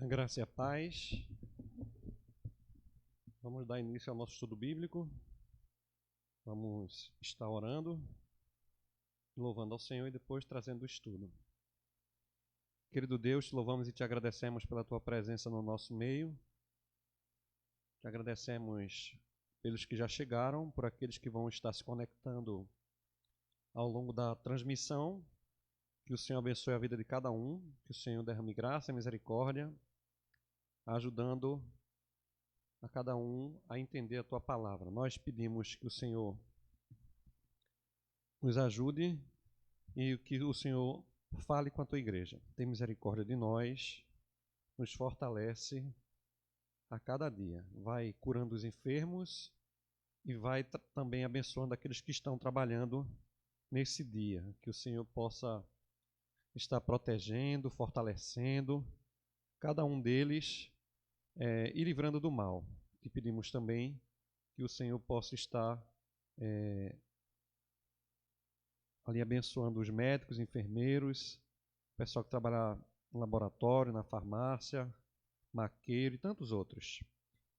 A graça e a paz. Vamos dar início ao nosso estudo bíblico. Vamos estar orando, louvando ao Senhor e depois trazendo o estudo. Querido Deus, te louvamos e te agradecemos pela tua presença no nosso meio. Te agradecemos pelos que já chegaram, por aqueles que vão estar se conectando ao longo da transmissão. Que o Senhor abençoe a vida de cada um, que o Senhor derrame graça e misericórdia, ajudando a cada um a entender a tua palavra. Nós pedimos que o Senhor nos ajude e que o Senhor fale com a tua igreja. Tem misericórdia de nós, nos fortalece a cada dia. Vai curando os enfermos e vai também abençoando aqueles que estão trabalhando nesse dia. Que o Senhor possa estar protegendo, fortalecendo cada um deles e livrando do mal. Te pedimos também que o Senhor possa estar ali abençoando os médicos, enfermeiros, o pessoal que trabalha no laboratório, na farmácia, maqueiro e tantos outros.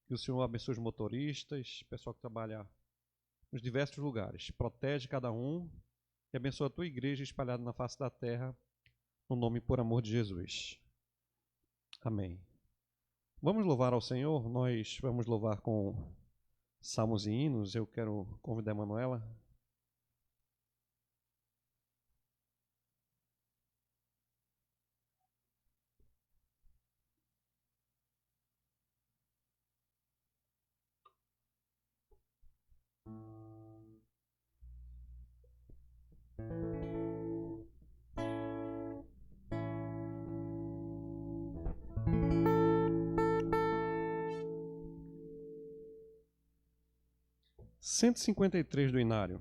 Que o Senhor abençoe os motoristas, o pessoal que trabalha nos diversos lugares. Protege cada um e abençoa a tua igreja espalhada na face da terra, no nome e por amor de Jesus. Amém. Vamos louvar ao Senhor. Nós vamos louvar com salmos e hinos. Eu quero convidar a Manuela. Cento e 153 do Inário.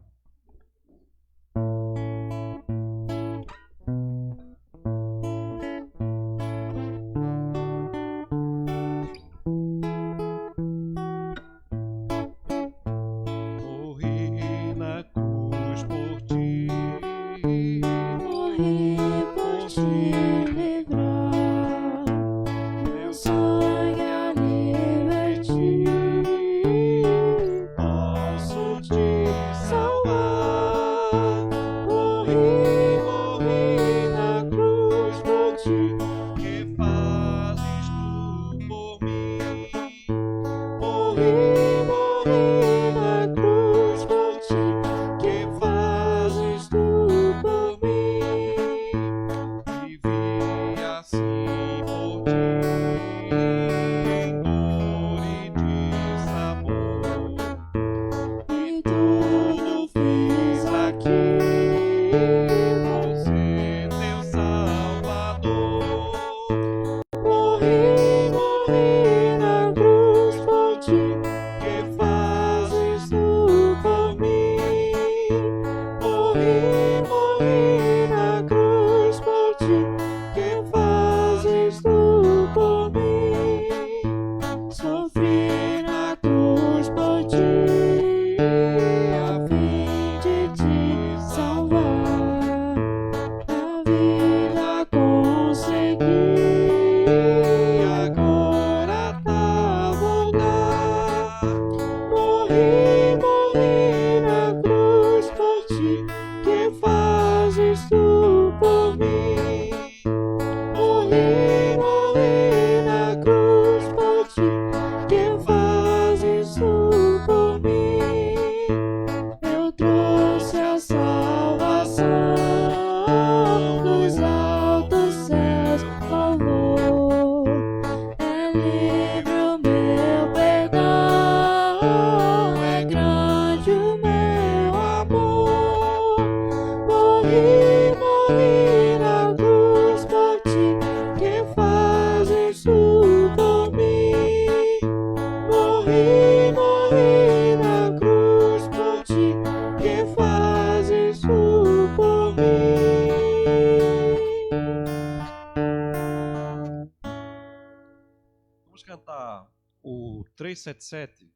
Vamos cantar o 377.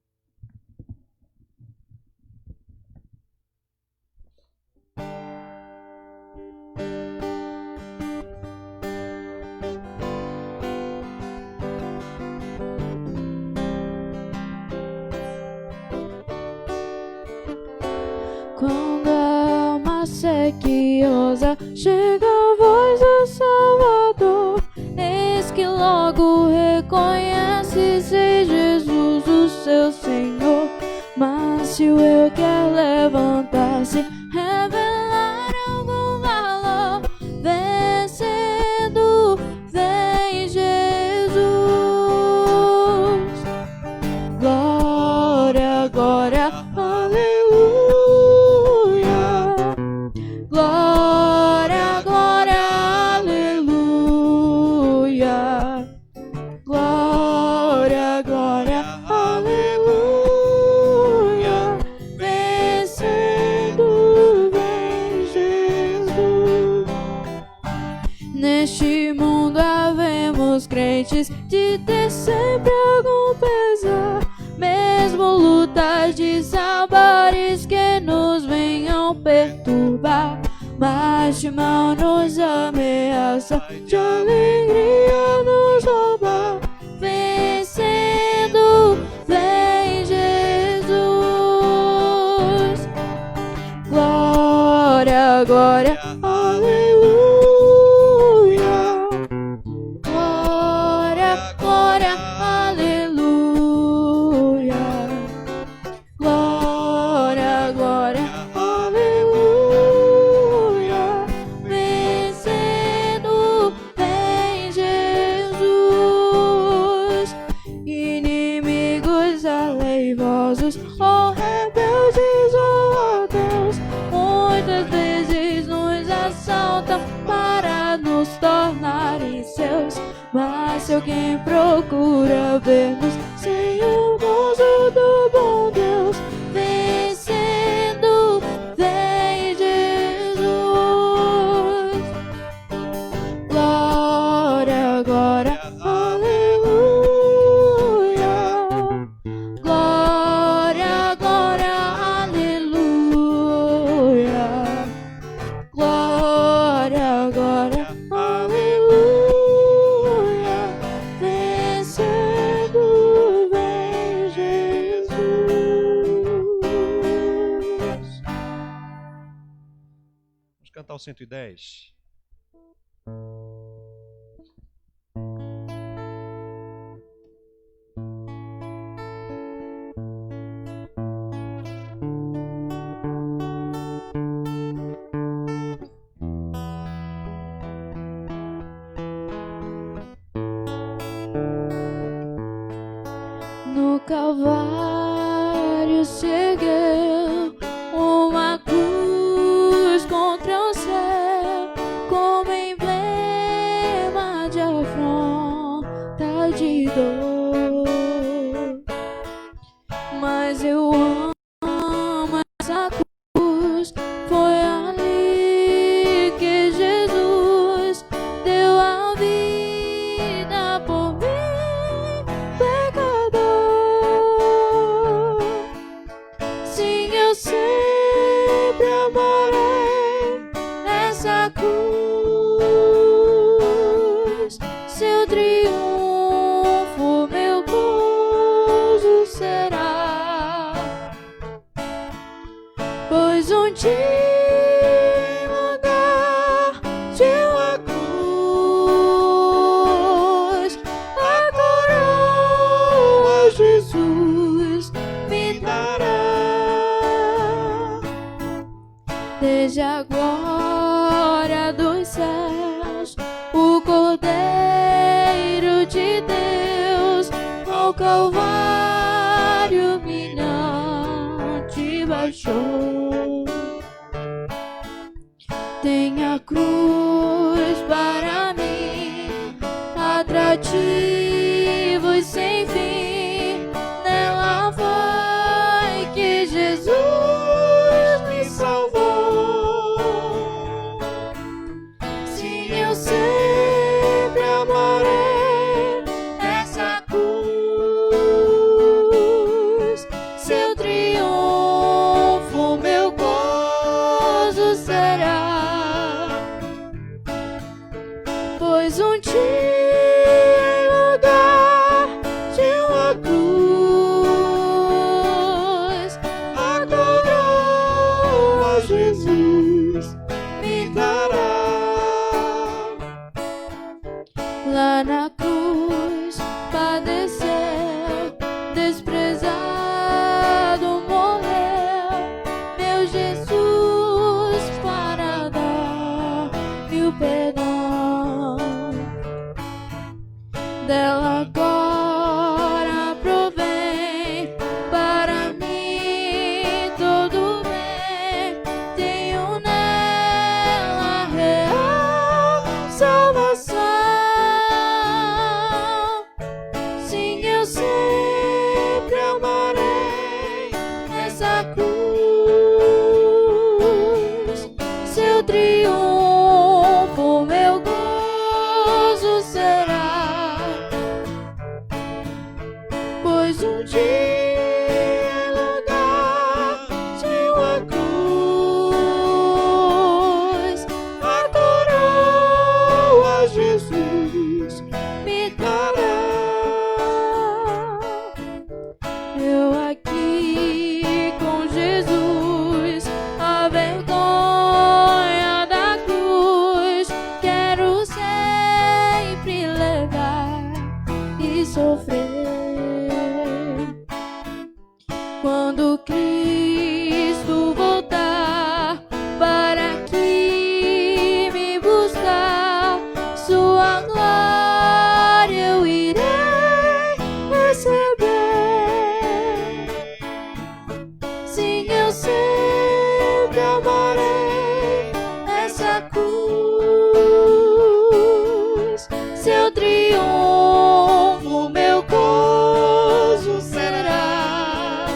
Quando a alma sequiosa chega a voz do Salvador, eis que logo reconhece ser Jesus o seu Senhor. Mas se o eu quer levantar-se, revelar algum valor, vencendo, vem Jesus. Glória, glória, aleluia. Glória, glória, aleluia. Glória, glória, aleluia. Vencendo, vem Jesus. Neste mundo havemos crentes de ter sempre algum pesar, mesmo lutas de sabores que nos venham perturbar, mas de mal nos ameaça, de alegria nos roubar. Vencendo, vem Jesus. Glória, glória, aleluia. Glória, glória, aleluia. Glória, glória, aleluia. Vencendo, vem Jesus. Inimigos aleivosos, ó rebeldes, ó Deus, muitas vezes nos assaltam para nos tornarem seus. Mas se alguém procura ver-nos sem o gozo do bom Deus, vencendo, vem Jesus. Glória, glória, aleluia. Glória, glória, aleluia. Glória, glória, aleluia. Vencendo, vem Jesus. Vamos cantar o 110. No Calvário se ergueu uma cruz contra o céu, como emblema de afronta, de dor. Mas eu amo essa cruz, foi ali que Jesus deu a vida por mim, pecador. Sim, eu sempre amarei essa cruz, seu triunfo, meu gozo será. Pois um dia em lugar de uma cruz, a coroa Jesus me dará. Desde a glória dos céus, o Cordeiro de Deus ao Calvário humilhante baixou. Tem a cruz para mim, atrativo e sem fim. Nela foi que Jesus me salvou. Sim, eu sempre amarei essa cruz, seu triunfo, meu gozo será. Pois um dia em lugar desprezado morreu, meu Jesus, para dar-me o perdão. Dela agora provém para mim todo bem. Tenho nela real salvação. Sim, eu sempre amarei essa cruz. Seu triunfo, meu gozo será. Pois um dia em lugar de uma cruz, a coroa Jesus me dará. Eu aqui com Jesus, a vergonha da cruz, quero sempre levar e sofrer. Quando Cristo voltar para aqui me buscar, sua glória eu irei receber. Sim, eu sempre amarei essa cruz. Seu triunfo, meu gozo será.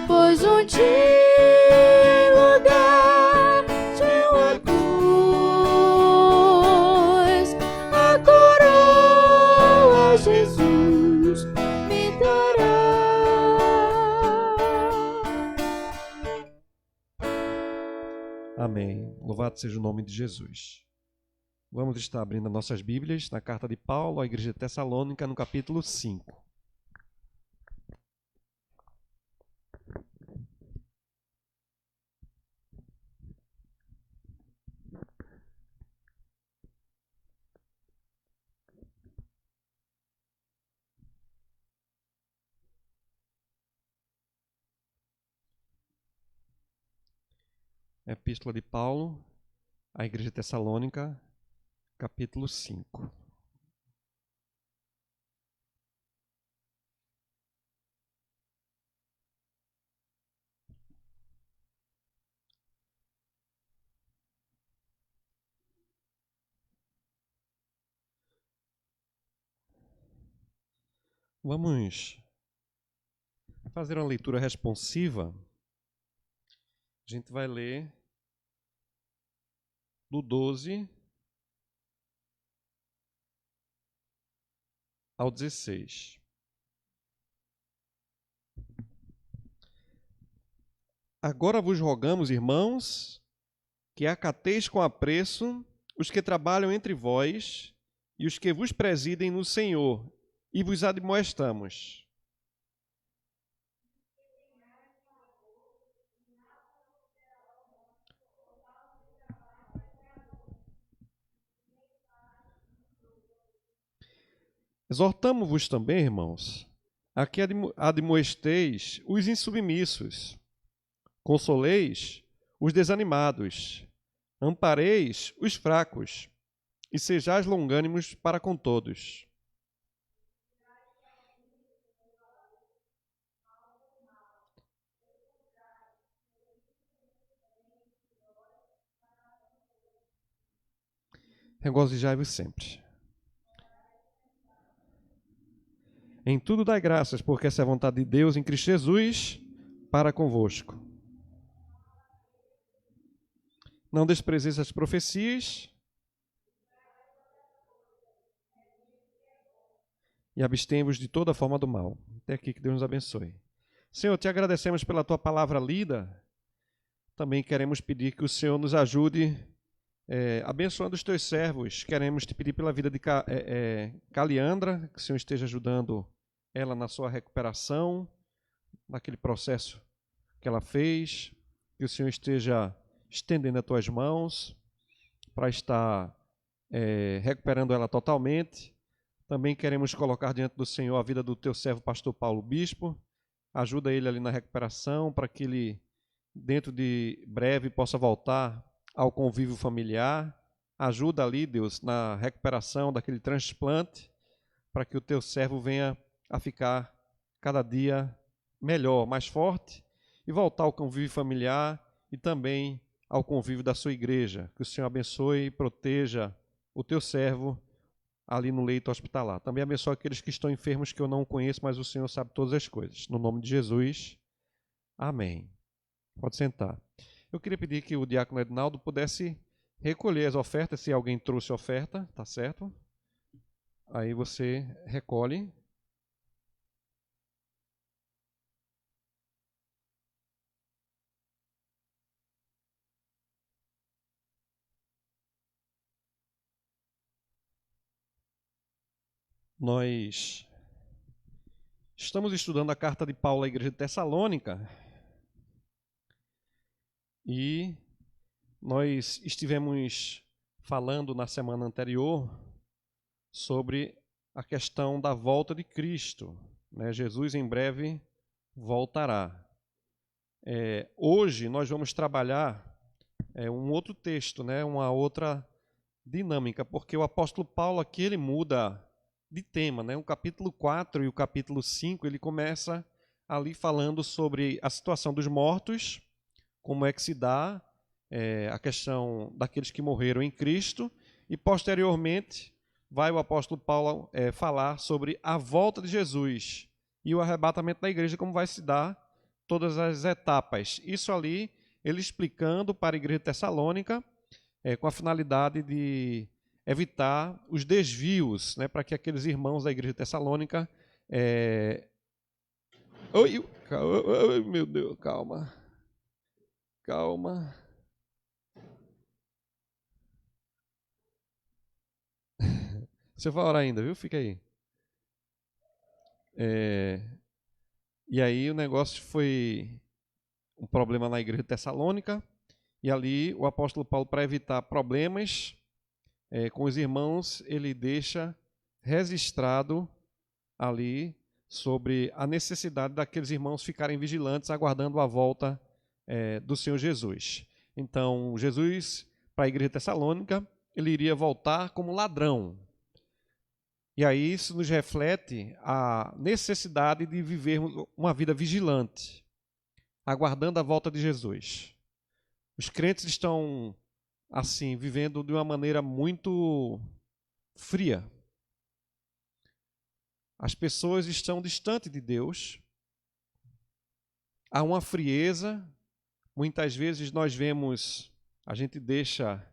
Pois um dia em lugar de uma cruz, a coroa Jesus me dará. Amém. Louvado seja o nome de Jesus. Vamos estar abrindo nossas Bíblias na carta de Paulo à igreja de Tessalônica, no capítulo 5. Epístola de Paulo à igreja de Tessalônica, capítulo 5. Vamos fazer uma leitura responsiva. A gente vai ler do 12 ao 16. Agora vos rogamos, irmãos, que acateis com apreço os que trabalham entre vós e os que vos presidem no Senhor, e vos admoestamos. Exortamo-vos também, irmãos, a que admoesteis os insubmissos, consoleis os desanimados, ampareis os fracos, e sejais longânimos para com todos. Regozijai-vos sempre. Em tudo dai graças, porque essa é a vontade de Deus em Cristo Jesus para convosco. Não desprezeis as profecias e abstenhos de toda forma do mal. Até aqui, que Deus nos abençoe. Senhor, te agradecemos pela tua palavra lida. Também queremos pedir que o Senhor nos ajude abençoando os teus servos. Queremos te pedir pela vida de Caliandra, que o Senhor esteja ajudando ela na sua recuperação, naquele processo que ela fez, que o Senhor esteja estendendo as tuas mãos para estar recuperando ela totalmente. Também queremos colocar diante do Senhor a vida do teu servo, pastor Paulo Bispo. Ajuda ele ali na recuperação, para que ele, dentro de breve, possa voltar ao convívio familiar. Ajuda ali, Deus, na recuperação daquele transplante, para que o teu servo venha a ficar cada dia melhor, mais forte, e voltar ao convívio familiar e também ao convívio da sua igreja. Que o Senhor abençoe e proteja o teu servo ali no leito hospitalar. Também abençoe aqueles que estão enfermos, que eu não conheço, mas o Senhor sabe todas as coisas. No nome de Jesus, amém. Pode sentar. Eu queria pedir que o diácono Ednaldo pudesse recolher as ofertas, se alguém trouxe oferta, tá certo? Aí você recolhe. Nós estamos estudando a carta de Paulo à igreja de Tessalônica e nós estivemos falando na semana anterior sobre a questão da volta de Cristo, né? Jesus em breve voltará. Hoje nós vamos trabalhar um outro texto, né? Uma outra dinâmica, porque o apóstolo Paulo aqui ele muda de tema, né? O capítulo 4 e o capítulo 5, ele começa ali falando sobre a situação dos mortos, como é que se dá a questão daqueles que morreram em Cristo, e posteriormente vai o apóstolo Paulo falar sobre a volta de Jesus e o arrebatamento da igreja, como vai se dar todas as etapas. Isso ali, ele explicando para a igreja de Tessalônica, com a finalidade de evitar os desvios, né, para que aqueles irmãos da igreja de Tessalônica... Oi, meu Deus, calma. Calma. Você vai orar ainda, viu? Fica aí. E aí o negócio foi um problema na igreja de Tessalônica, e ali o apóstolo Paulo, para evitar problemas com os irmãos, ele deixa registrado ali sobre a necessidade daqueles irmãos ficarem vigilantes, aguardando a volta do Senhor Jesus. Então, Jesus, para a igreja de Tessalônica, ele iria voltar como ladrão. E aí isso nos reflete a necessidade de vivermos uma vida vigilante, aguardando a volta de Jesus. Os crentes estão, assim, vivendo de uma maneira muito fria. As pessoas estão distantes de Deus. Há uma frieza. Muitas vezes nós vemos, a gente deixa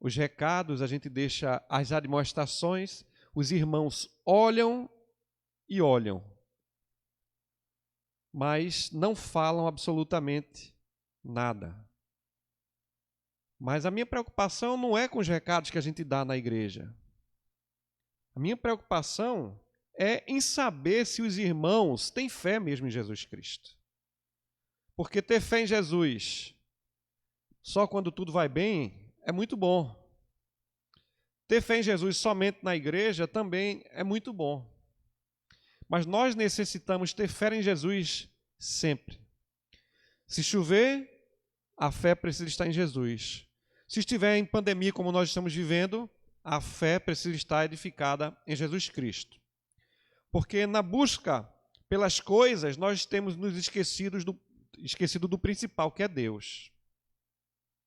os recados, a gente deixa as admoestações, os irmãos olham e olham, mas não falam absolutamente nada. Mas a minha preocupação não é com os recados que a gente dá na igreja. A minha preocupação é em saber se os irmãos têm fé mesmo em Jesus Cristo. Porque ter fé em Jesus só quando tudo vai bem é muito bom. Ter fé em Jesus somente na igreja também é muito bom. Mas nós necessitamos ter fé em Jesus sempre. Se chover, a fé precisa estar em Jesus. Se estiver em pandemia como nós estamos vivendo, a fé precisa estar edificada em Jesus Cristo. Porque na busca pelas coisas, nós temos nos esquecido do principal, que é Deus.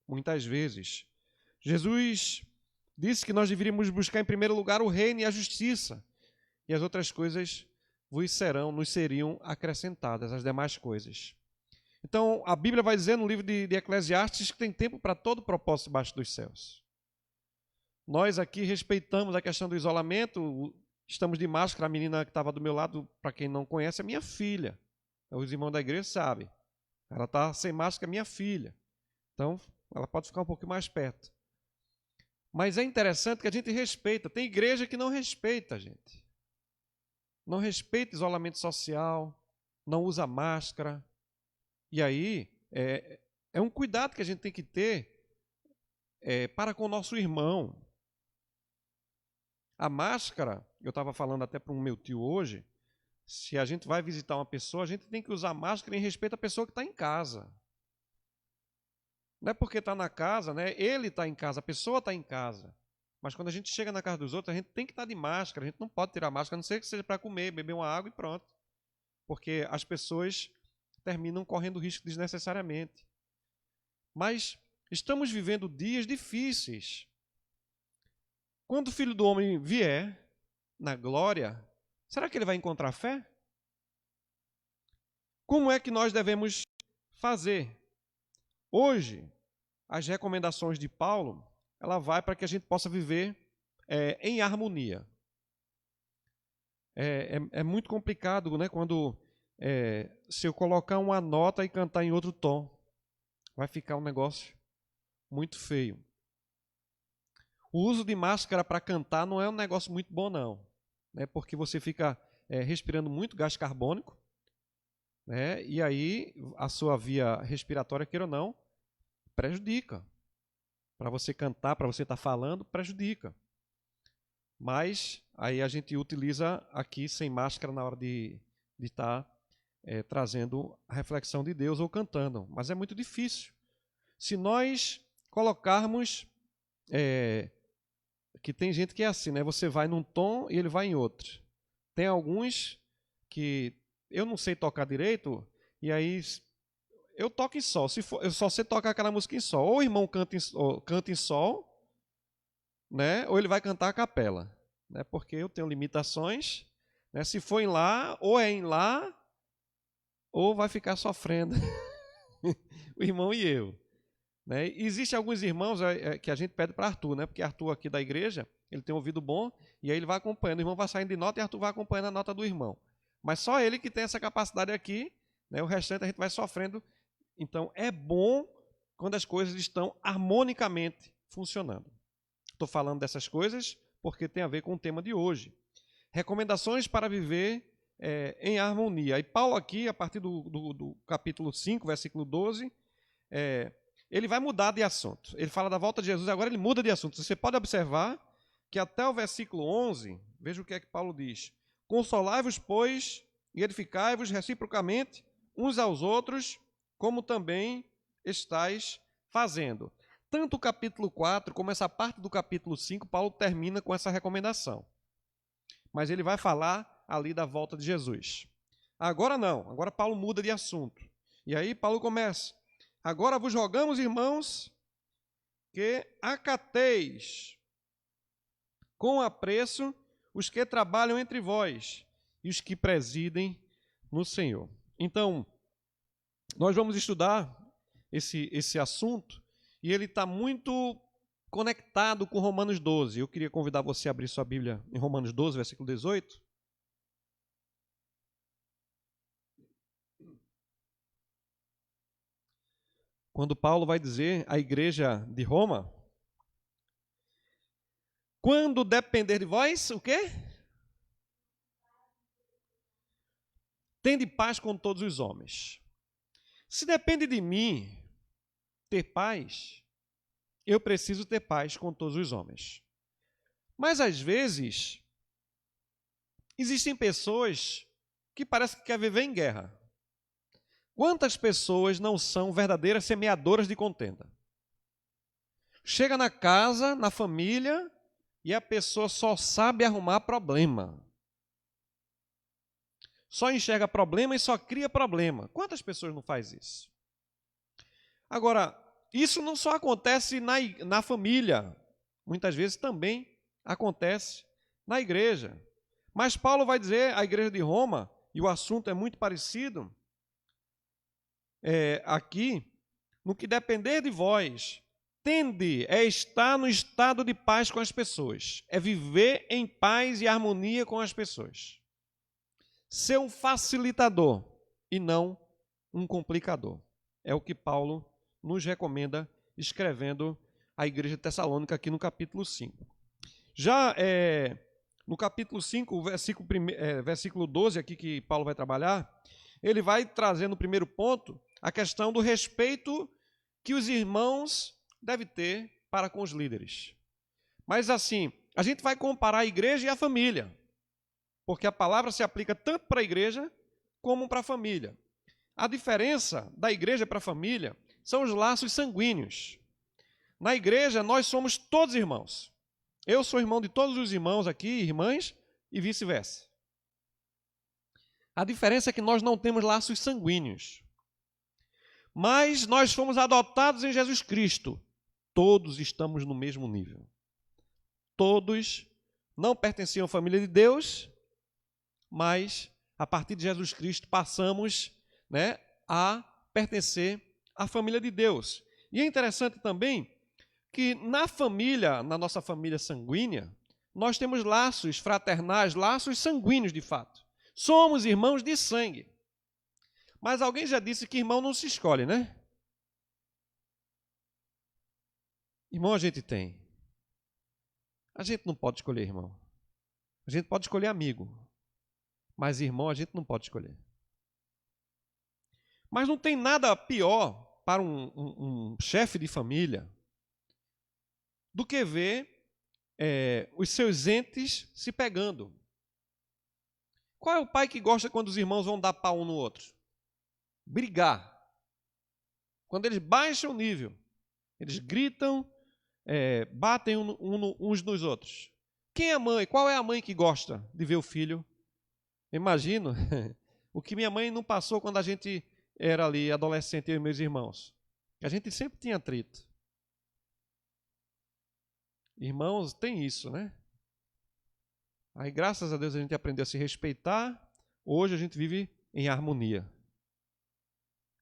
Muitas vezes. Jesus disse que nós deveríamos buscar em primeiro lugar o reino e a justiça, e as outras coisas nos seriam acrescentadas, as demais coisas. Então, a Bíblia vai dizer no livro de Eclesiastes que tem tempo para todo propósito debaixo dos céus. Nós aqui respeitamos a questão do isolamento, estamos de máscara. A menina que estava do meu lado, para quem não conhece, é minha filha. Os irmãos da igreja sabem. Ela está sem máscara, é minha filha. Então, ela pode ficar um pouquinho mais perto. Mas é interessante que a gente respeita. Tem igreja que não respeita, gente. Não respeita isolamento social, não usa máscara. E aí, é um cuidado que a gente tem que ter para com o nosso irmão. A máscara, eu estava falando até para um meu tio hoje, se a gente vai visitar uma pessoa, a gente tem que usar máscara em respeito à pessoa que está em casa. Não é porque está na casa, né? Ele está em casa, a pessoa está em casa. Mas quando a gente chega na casa dos outros, a gente tem que estar de máscara, a gente não pode tirar máscara, a não ser que seja para comer, beber uma água e pronto. Porque as pessoas terminam correndo risco desnecessariamente. Mas estamos vivendo dias difíceis. Quando o Filho do Homem vier na glória, será que ele vai encontrar fé? Como é que nós devemos fazer? Hoje, as recomendações de Paulo, ela vai para que a gente possa viver em harmonia. É muito complicado, né? Quando se eu colocar uma nota e cantar em outro tom, vai ficar um negócio muito feio. O uso de máscara para cantar não é um negócio muito bom, não. Né? Porque você fica respirando muito gás carbônico, né? E aí a sua via respiratória, queira ou não, prejudica. Para você cantar, para você estar falando, prejudica. Mas aí a gente utiliza aqui sem máscara na hora de estar trazendo a reflexão de Deus ou cantando. Mas é muito difícil. Se nós colocarmos... que tem gente que é assim, né? Você vai num tom e ele vai em outro. Tem alguns que eu não sei tocar direito, e aí eu toco em sol. Eu só sei tocar aquela música em sol. Ou o irmão canta em sol, né? Ou ele vai cantar a capela, né? Porque eu tenho limitações, né? Se for em lá, ou é em lá, ou vai ficar sofrendo o irmão e eu. Né? Existem alguns irmãos que a gente pede para Arthur, né? Porque Arthur aqui da igreja, ele tem um ouvido bom, e aí ele vai acompanhando, o irmão vai saindo de nota e Arthur vai acompanhando a nota do irmão. Mas só ele que tem essa capacidade aqui, né? O restante a gente vai sofrendo. Então é bom quando as coisas estão harmonicamente funcionando. Estou falando dessas coisas porque tem a ver com o tema de hoje. Recomendações para viver em harmonia. E Paulo aqui, a partir do capítulo 5, versículo 12, ele vai mudar de assunto. Ele fala da volta de Jesus, agora ele muda de assunto. Você pode observar que até o versículo 11, veja o que é que Paulo diz. Consolai-vos, pois, e edificai-vos reciprocamente uns aos outros, como também estáis fazendo. Tanto o capítulo 4 como essa parte do capítulo 5, Paulo termina com essa recomendação. Mas ele vai falar ali da volta de Jesus. Agora não, agora Paulo muda de assunto. E aí Paulo começa. Agora vos rogamos, irmãos, que acateis com apreço os que trabalham entre vós e os que presidem no Senhor. Então, nós vamos estudar esse assunto e ele está muito conectado com Romanos 12. Eu queria convidar você a abrir sua Bíblia em Romanos 12, versículo 18. Quando Paulo vai dizer à igreja de Roma, quando depender de vós, o quê? Tende paz com todos os homens. Se depende de mim ter paz, eu preciso ter paz com todos os homens. Mas às vezes, existem pessoas que parecem que querem viver em guerra. Quantas pessoas não são verdadeiras semeadoras de contenda? Chega na casa, na família, e a pessoa só sabe arrumar problema. Só enxerga problema e só cria problema. Quantas pessoas não faz isso? Agora, isso não só acontece na família. Muitas vezes também acontece na igreja. Mas Paulo vai dizer à igreja de Roma, e o assunto é muito parecido, aqui, no que depender de vós, tende estar no estado de paz com as pessoas, é viver em paz e harmonia com as pessoas. Ser um facilitador e não um complicador. É o que Paulo nos recomenda escrevendo à igreja de Tessalônica aqui no capítulo 5. Já no capítulo 5, versículo 12 aqui que Paulo vai trabalhar, ele vai trazer no primeiro ponto a questão do respeito que os irmãos devem ter para com os líderes. Mas assim, a gente vai comparar a igreja e a família. porque a palavra se aplica tanto para a igreja como para a família. A diferença da igreja para a família são os laços sanguíneos. Na igreja, nós somos todos irmãos. Eu sou irmão de todos os irmãos aqui, irmãs, e vice-versa. A diferença é que nós não temos laços sanguíneos. Mas nós fomos adotados em Jesus Cristo. Todos estamos no mesmo nível. Todos não pertenciam à família de Deus, mas a partir de Jesus Cristo passamos, a pertencer à família de Deus. E é interessante também que na nossa família sanguínea, nós temos laços fraternais, laços sanguíneos de fato. Somos irmãos de sangue. Mas alguém já disse que irmão não se escolhe, né? Irmão a gente tem. A gente não pode escolher irmão. A gente pode escolher amigo. Mas irmão a gente não pode escolher. Mas não tem nada pior para um chefe de família do que ver os seus entes se pegando. Qual é o pai que gosta quando os irmãos vão dar pau um no outro? Brigar. Quando eles baixam o nível, eles gritam, batem uns nos outros. Quem é a mãe? Qual é a mãe que gosta de ver o filho? Imagino o que minha mãe não passou quando a gente era ali adolescente, eu e meus irmãos. A gente sempre tinha atrito. Irmãos, tem isso, né? Aí, graças a Deus, a gente aprendeu a se respeitar. Hoje a gente vive em harmonia.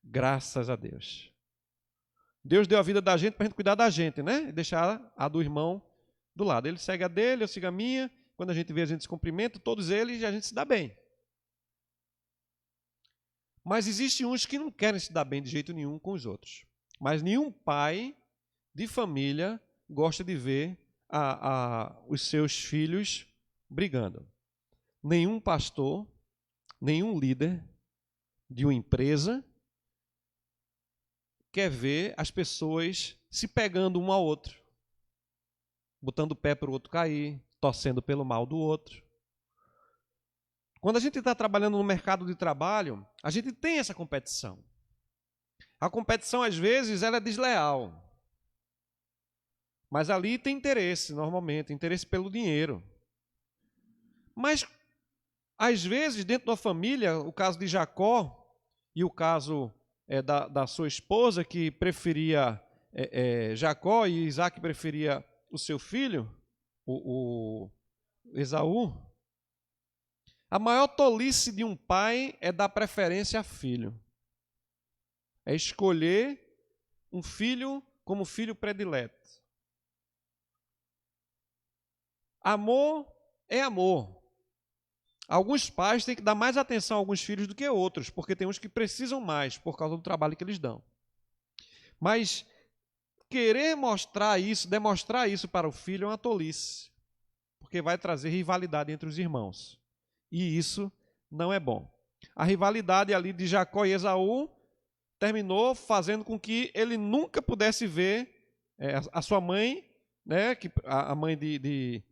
Graças a Deus. Deus deu a vida da gente para a gente cuidar da gente, né? E deixar a do irmão do lado. Ele segue a dele, eu sigo a minha. Quando a gente vê, a gente se cumprimenta, todos eles, e a gente se dá bem. Mas existem uns que não querem se dar bem de jeito nenhum com os outros. Mas nenhum pai de família gosta de ver os seus filhos brigando. Nenhum pastor, nenhum líder de uma empresa quer ver as pessoas se pegando um ao outro, botando o pé para o outro cair, torcendo pelo mal do outro. Quando a gente está trabalhando no mercado de trabalho, a gente tem essa competição. A competição, às vezes, ela é desleal. Mas ali tem interesse, normalmente, interesse pelo dinheiro. Mas, às vezes, dentro da família, o caso de Jacó e o caso da sua esposa, que preferia Jacó, e Isaac preferia o seu filho, o Esaú. A maior tolice de um pai é dar preferência a filho. É escolher um filho como filho predileto. Amor é amor. Alguns pais têm que dar mais atenção a alguns filhos do que outros, porque tem uns que precisam mais por causa do trabalho que eles dão. Mas querer demonstrar isso para o filho é uma tolice, porque vai trazer rivalidade entre os irmãos. E isso não é bom. A rivalidade ali de Jacó e Esaú terminou fazendo com que ele nunca pudesse ver a sua mãe, a mãe de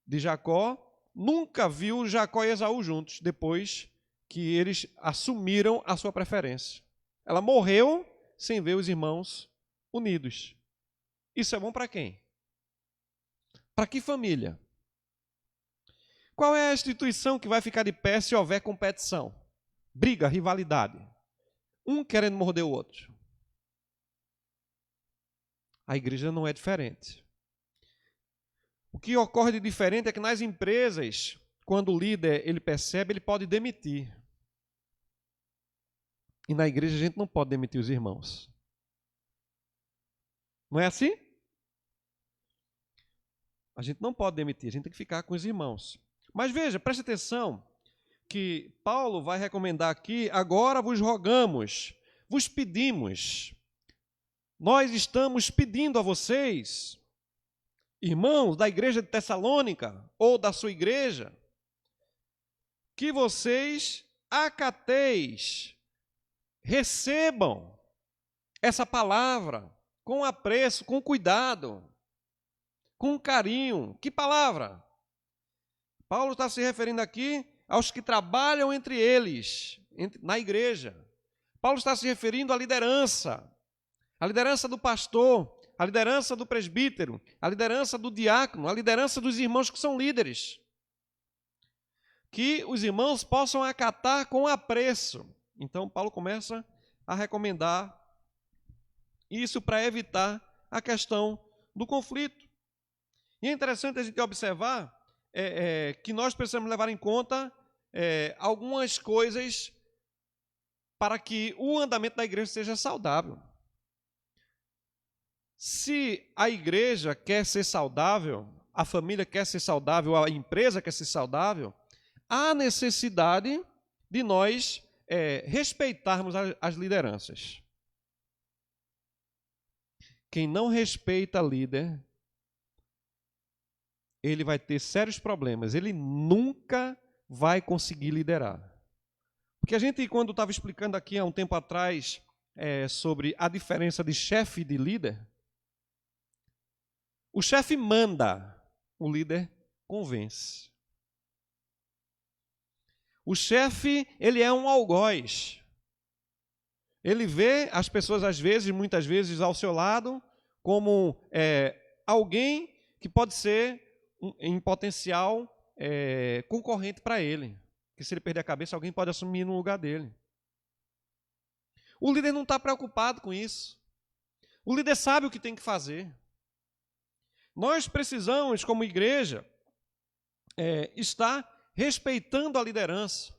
Jacó, nunca viu Jacó e Esaú juntos, depois que eles assumiram a sua preferência. Ela morreu sem ver os irmãos unidos. Isso é bom para quem? Para que família? Qual é a instituição que vai ficar de pé se houver competição? Briga, rivalidade. Um querendo morder o outro. A igreja não é diferente. O que ocorre de diferente é que nas empresas, quando o líder ele percebe, ele pode demitir. E na igreja a gente não pode demitir os irmãos. Não é assim? A gente não pode demitir, a gente tem que ficar com os irmãos. Mas veja, preste atenção, que Paulo vai recomendar aqui: agora vos rogamos, vos pedimos. Nós estamos pedindo a vocês, irmãos da igreja de Tessalônica, ou da sua igreja, que vocês acateis, recebam essa palavra com apreço, com cuidado, com carinho. Que palavra? Paulo está se referindo aqui aos que trabalham entre eles, na igreja. Paulo está se referindo à liderança do pastor, a liderança do presbítero, a liderança do diácono, a liderança dos irmãos que são líderes. Que os irmãos possam acatar com apreço. Então, Paulo começa a recomendar isso para evitar a questão do conflito. E é interessante a gente observar que nós precisamos levar em conta algumas coisas para que o andamento da igreja seja saudável. Se a igreja quer ser saudável, a família quer ser saudável, a empresa quer ser saudável, há necessidade de nós respeitarmos as lideranças. Quem não respeita líder, ele vai ter sérios problemas, ele nunca vai conseguir liderar. Porque a gente, quando estava explicando aqui há um tempo atrás sobre a diferença de chefe e de líder, o chefe manda, o líder convence. O chefe, ele é um algoz. Ele vê as pessoas, muitas vezes, ao seu lado, como alguém que pode ser, em potencial, concorrente para ele. Que se ele perder a cabeça, alguém pode assumir no lugar dele. O líder não está preocupado com isso. O líder sabe o que tem que fazer. Nós precisamos, como igreja, estar respeitando a liderança.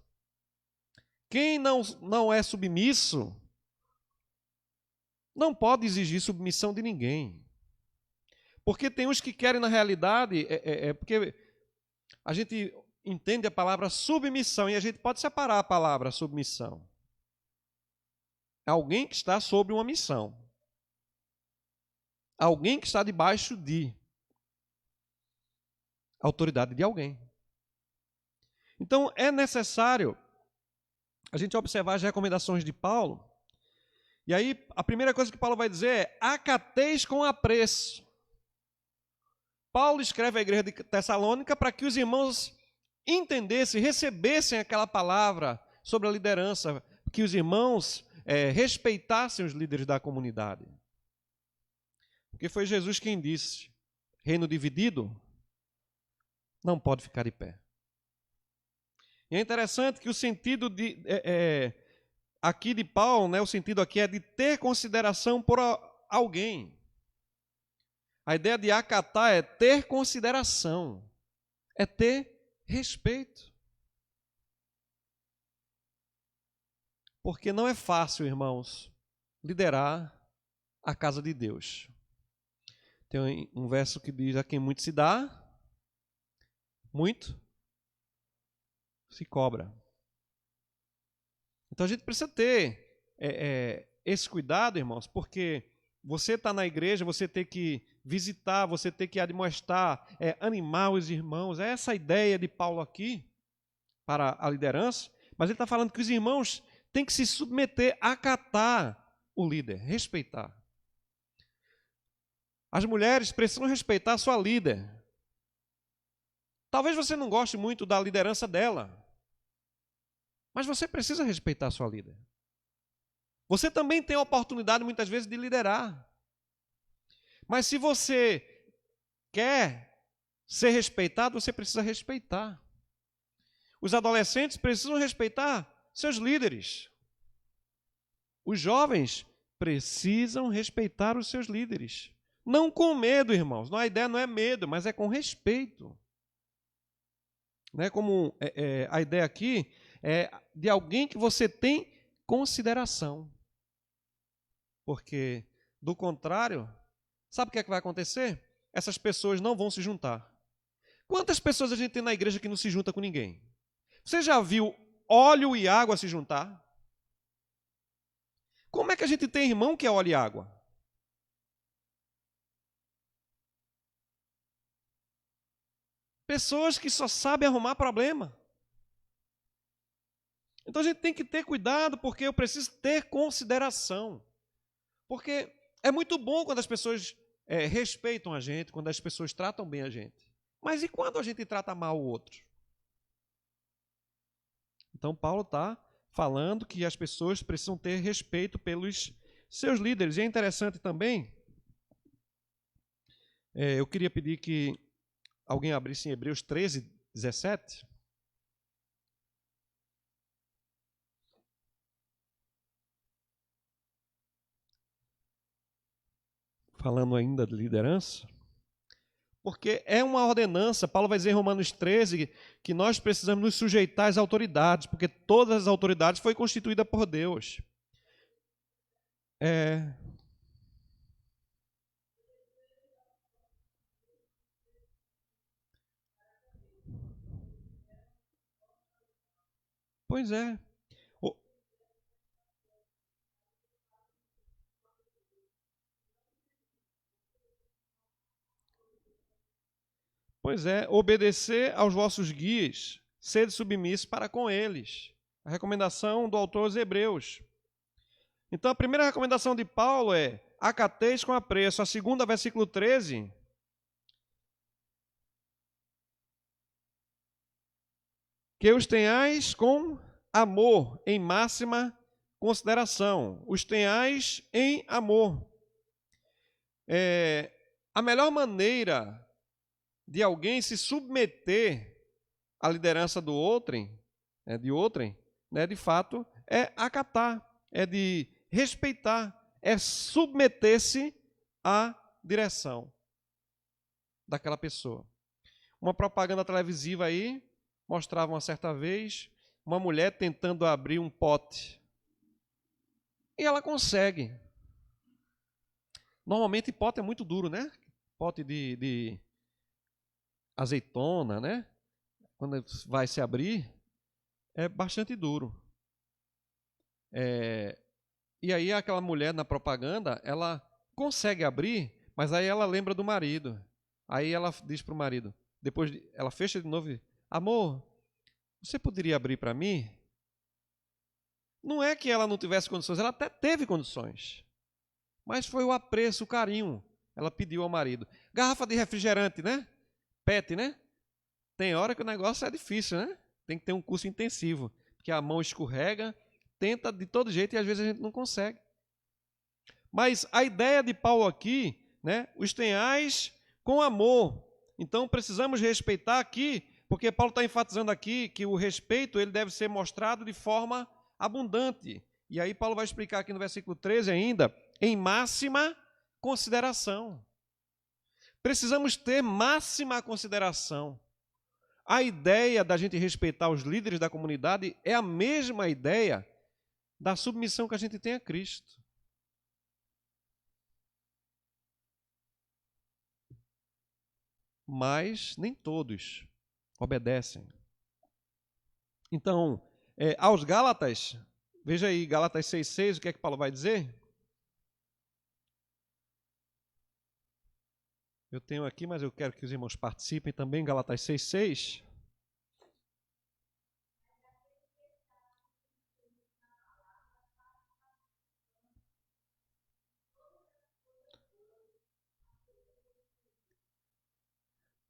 Quem não é submisso não pode exigir submissão de ninguém. Porque tem uns que querem, na realidade, porque a gente entende a palavra submissão e a gente pode separar a palavra submissão. É alguém que está sob uma missão. Alguém que está debaixo de autoridade de alguém. Então, é necessário a gente observar as recomendações de Paulo. E aí, a primeira coisa que Paulo vai dizer é: acateis com apreço. Paulo escreve à igreja de Tessalônica para que os irmãos entendessem, recebessem aquela palavra sobre a liderança, que os irmãos respeitassem os líderes da comunidade. Porque foi Jesus quem disse: reino dividido não pode ficar de pé. E é interessante que o sentido aqui de Paulo, o sentido aqui é de ter consideração por alguém. A ideia de acatar é ter consideração, é ter respeito. Porque não é fácil, irmãos, liderar a casa de Deus. Tem um verso que diz: a quem muito se dá, muito se cobra. Então a gente precisa ter esse cuidado, irmãos, porque você está na igreja, você tem que visitar, você tem que admoestar, animar os irmãos. É essa a ideia de Paulo aqui para a liderança, mas ele está falando que os irmãos têm que se submeter, acatar o líder, respeitar. As mulheres precisam respeitar a sua líder. Talvez você não goste muito da liderança dela, mas você precisa respeitar a sua líder. Você também tem a oportunidade, muitas vezes, de liderar. Mas se você quer ser respeitado, você precisa respeitar. Os adolescentes precisam respeitar seus líderes. Os jovens precisam respeitar os seus líderes. Não com medo, irmãos. A ideia não é medo, mas é com respeito. Como a ideia aqui é de alguém que você tem consideração. Porque, do contrário, sabe o que vai acontecer? Essas pessoas não vão se juntar. Quantas pessoas a gente tem na igreja que não se junta com ninguém? Você já viu óleo e água se juntar? Como é que a gente tem irmão que é óleo e água? Pessoas que só sabem arrumar problema. Então a gente tem que ter cuidado, porque eu preciso ter consideração. Porque é muito bom quando as pessoas respeitam a gente, quando as pessoas tratam bem a gente. Mas e quando a gente trata mal o outro? Então, Paulo está falando que as pessoas precisam ter respeito pelos seus líderes. E é interessante também, eu queria pedir que alguém abrisse em Hebreus 13, 17. Falando ainda de liderança. Porque é uma ordenança, Paulo vai dizer em Romanos 13, que nós precisamos nos sujeitar às autoridades, porque todas as autoridades foram constituídas por Deus. Pois é. Pois é, obedecer aos vossos guias, sede submissos para com eles. A recomendação do autor aos Hebreus. Então, a primeira recomendação de Paulo é: acateis com apreço. A segunda, versículo 13. Que os tenhais com amor, em máxima consideração. Os tenhais em amor. A melhor maneira de alguém se submeter à liderança do outrem, de fato, é acatar, é de respeitar, é submeter-se à direção daquela pessoa. Uma propaganda televisiva aí mostrava uma certa vez uma mulher tentando abrir um pote. E ela consegue. Normalmente pote é muito duro, né? Pote de azeitona, né? Quando vai se abrir, é bastante duro. E aí aquela mulher na propaganda, ela consegue abrir, mas aí ela lembra do marido. Aí ela diz para o marido, depois ela fecha de novo e diz: amor, você poderia abrir para mim? Não é que ela não tivesse condições, ela até teve condições. Mas foi o apreço, o carinho. Ela pediu ao marido. Garrafa de refrigerante, né? PET, né? Tem hora que o negócio é difícil, né? Tem que ter um curso intensivo, porque a mão escorrega, tenta de todo jeito e às vezes a gente não consegue. Mas a ideia de Paulo aqui, né? Os tenhais com amor. Então precisamos respeitar aqui, porque Paulo está enfatizando aqui que o respeito ele deve ser mostrado de forma abundante. E aí Paulo vai explicar aqui no versículo 13 ainda, em máxima consideração. Precisamos ter máxima consideração. A ideia da gente respeitar os líderes da comunidade é a mesma ideia da submissão que a gente tem a Cristo. Mas nem todos obedecem. Então, aos Gálatas, veja aí, Gálatas 6,6, o que é que Paulo vai dizer? Eu tenho aqui, mas eu quero que os irmãos participem também, Gálatas 6,6.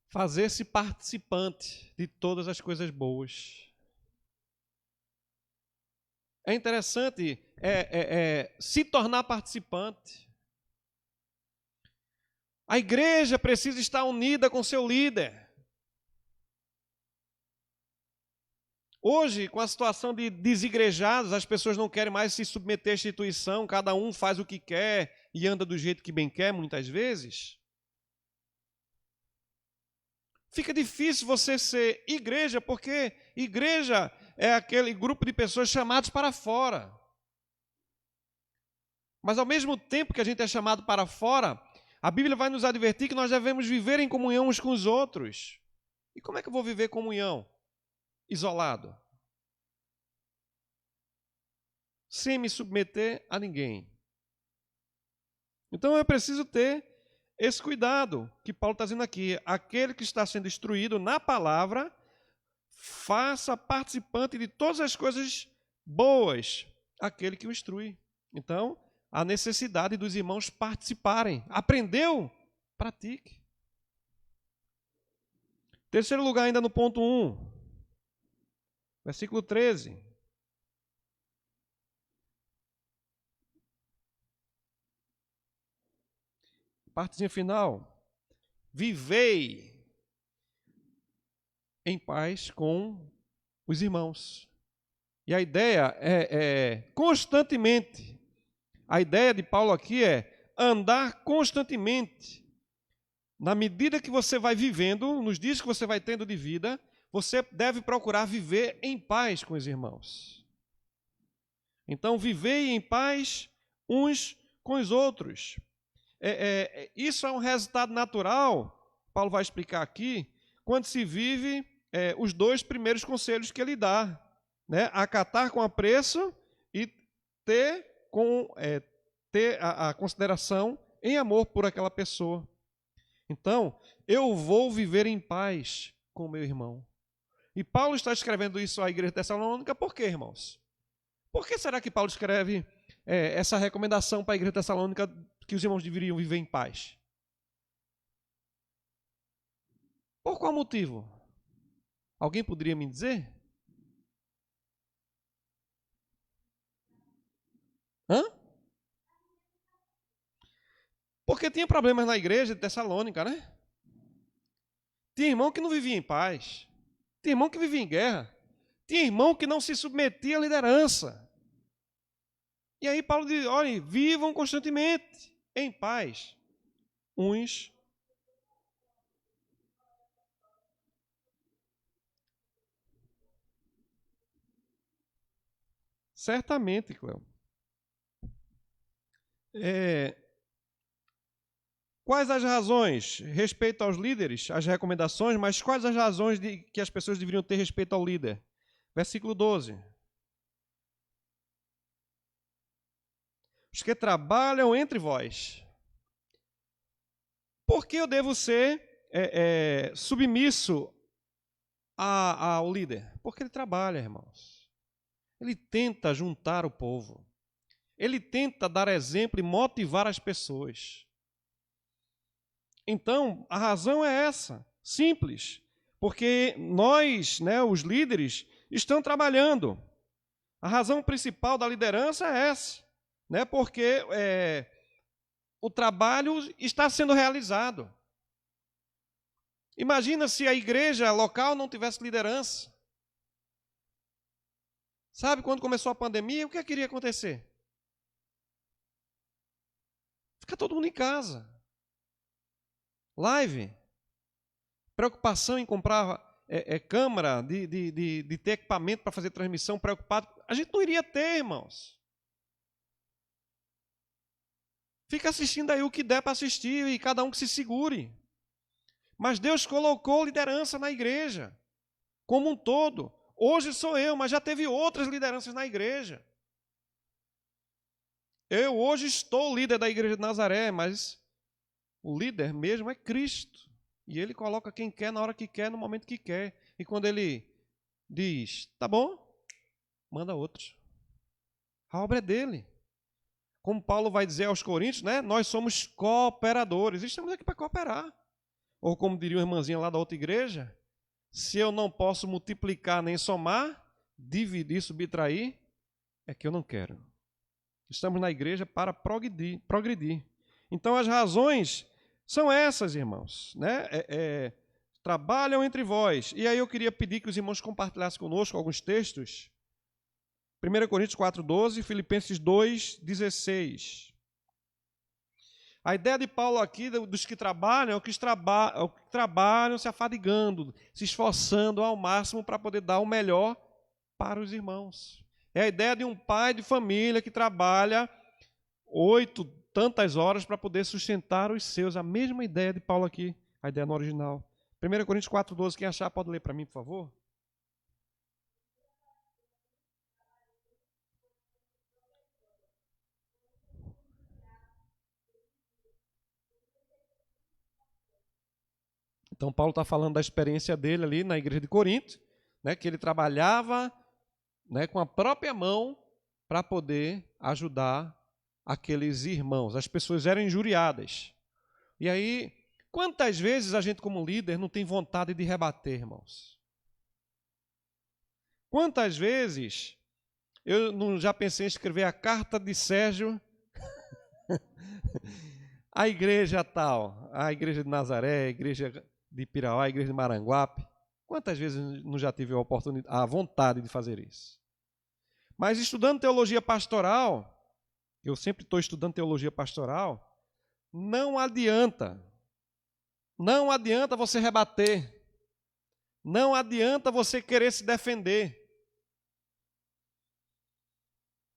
Fazer-se participante de todas as coisas boas. É interessante se tornar participante. A igreja precisa estar unida com seu líder. Hoje, com a situação de desigrejados, as pessoas não querem mais se submeter à instituição, cada um faz o que quer e anda do jeito que bem quer, muitas vezes. Fica difícil você ser igreja, porque igreja é aquele grupo de pessoas chamados para fora. Mas ao mesmo tempo que a gente é chamado para fora, a Bíblia vai nos advertir que nós devemos viver em comunhão uns com os outros. E como é que eu vou viver comunhão? Isolado. Sem me submeter a ninguém. Então eu preciso ter esse cuidado que Paulo está dizendo aqui. Aquele que está sendo instruído na palavra, faça participante de todas as coisas boas aquele que o instrui. Então, a necessidade dos irmãos participarem. Aprendeu? Pratique. Terceiro lugar, ainda no ponto 1. Versículo 13. Partezinha final. Vivei em paz com os irmãos. E a ideia é constantemente. A ideia de Paulo aqui é andar constantemente. Na medida que você vai vivendo, nos dias que você vai tendo de vida, você deve procurar viver em paz com os irmãos. Então, vivei em paz uns com os outros. Isso é um resultado natural, Paulo vai explicar aqui, quando se vive os dois primeiros conselhos que ele dá, né? Acatar com apreço e ter a consideração em amor por aquela pessoa. Então, eu vou viver em paz com o meu irmão. E Paulo está escrevendo isso à igreja de Tessalônica por quê, irmãos? Por que será que Paulo escreve essa recomendação para a igreja de Tessalônica que os irmãos deveriam viver em paz? Por qual motivo? Alguém poderia me dizer? Hã? Porque tinha problemas na igreja de Tessalônica, né? Tinha irmão que não vivia em paz. Tinha irmão que vivia em guerra. Tinha irmão que não se submetia à liderança. E aí Paulo diz, olhem, vivam constantemente em paz uns. Certamente, Cleo. Quais as razões? Respeito aos líderes, as recomendações, mas quais as razões que as pessoas deveriam ter respeito ao líder? Versículo 12. Os que trabalham entre vós. Por que eu devo ser submisso ao líder? Porque ele trabalha, irmãos. Ele tenta juntar o povo. Ele tenta dar exemplo e motivar as pessoas. Então, a razão é essa, simples. Porque nós, os líderes, estamos trabalhando. A razão principal da liderança é essa. Porque o trabalho está sendo realizado. Imagina se a igreja local não tivesse liderança. Sabe, quando começou a pandemia, o que iria acontecer? Fica todo mundo em casa. Live. Preocupação em comprar câmera, de ter equipamento para fazer transmissão, preocupado. A gente não iria ter, irmãos. Fica assistindo aí o que der para assistir e cada um que se segure. Mas Deus colocou liderança na igreja, como um todo. Hoje sou eu, mas já teve outras lideranças na igreja. Eu hoje estou líder da igreja de Nazaré, mas o líder mesmo é Cristo. E ele coloca quem quer na hora que quer, no momento que quer. E quando ele diz, tá bom, manda outros. A obra é dele. Como Paulo vai dizer aos Coríntios, nós somos cooperadores. Estamos aqui para cooperar. Ou como diria uma irmãzinha lá da outra igreja, se eu não posso multiplicar nem somar, dividir, subtrair, é que eu não quero. Estamos na igreja para progredir. Então as razões são essas, irmãos. Trabalham entre vós. E aí eu queria pedir que os irmãos compartilhassem conosco alguns textos. 1 Coríntios 4,12, Filipenses 2,16. A ideia de Paulo aqui, dos que trabalham, é o que trabalham se afadigando, se esforçando ao máximo para poder dar o melhor para os irmãos. É a ideia de um pai de família que trabalha 8 tantas horas para poder sustentar os seus. A mesma ideia de Paulo aqui, a ideia no original. 1 Coríntios 4,12, quem achar pode ler para mim, por favor? Então, Paulo está falando da experiência dele ali na igreja de Corinto, que ele trabalhava com a própria mão para poder ajudar aqueles irmãos. As pessoas eram injuriadas. E aí, quantas vezes a gente como líder não tem vontade de rebater, irmãos? Quantas vezes eu não já pensei em escrever a carta de Sérgio à igreja tal, a igreja de Nazaré, a igreja de Pirauá, a igreja de Maranguape. Quantas vezes não já tive a oportunidade, a vontade de fazer isso? Mas estudando teologia pastoral, eu sempre estou estudando teologia pastoral, não adianta você rebater, não adianta você querer se defender.